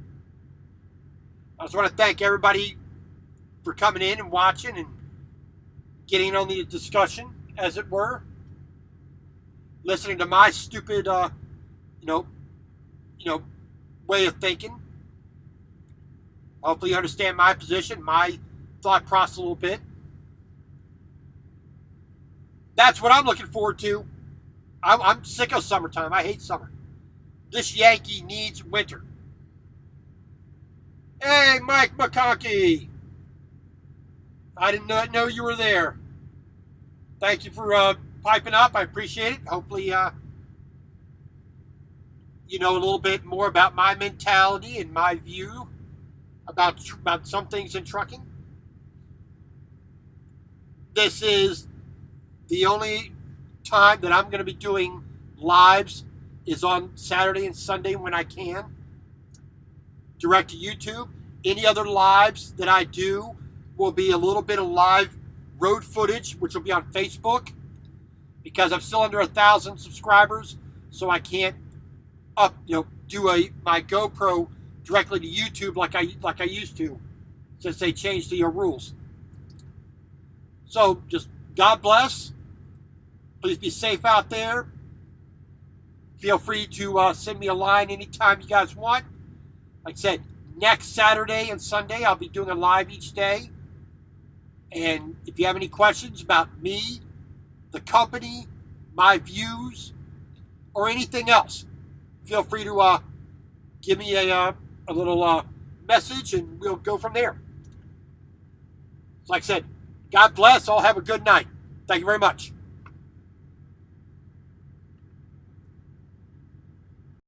Speaker 1: I just want to thank everybody for coming in and watching and getting on the discussion, as it were. Listening to my stupid, way of thinking. Hopefully you understand my position, my thought process a little bit. That's what I'm looking forward to. I'm sick of summertime. I hate summer. This Yankee needs winter. Hey, Mike McConkey. I did not know you were there. Thank you for piping up. I appreciate it. Hopefully, you know a little bit more about my mentality and my view about some things in trucking. This is the only time that I'm going to be doing lives is on Saturday and Sunday when I can. Direct to YouTube. Any other lives that I do will be a little bit of live road footage, which will be on Facebook, because I'm still under 1,000 subscribers, so I can't do my GoPro directly to YouTube like I used to, since they changed the rules. So just God bless. Please be safe out there. Feel free to send me a line anytime you guys want. Like I said, next Saturday and Sunday I'll be doing a live each day. And if you have any questions about me, the company, my views, or anything else, feel free to give me a little message and we'll go from there. Like I said, God bless. All have a good night. Thank you very much.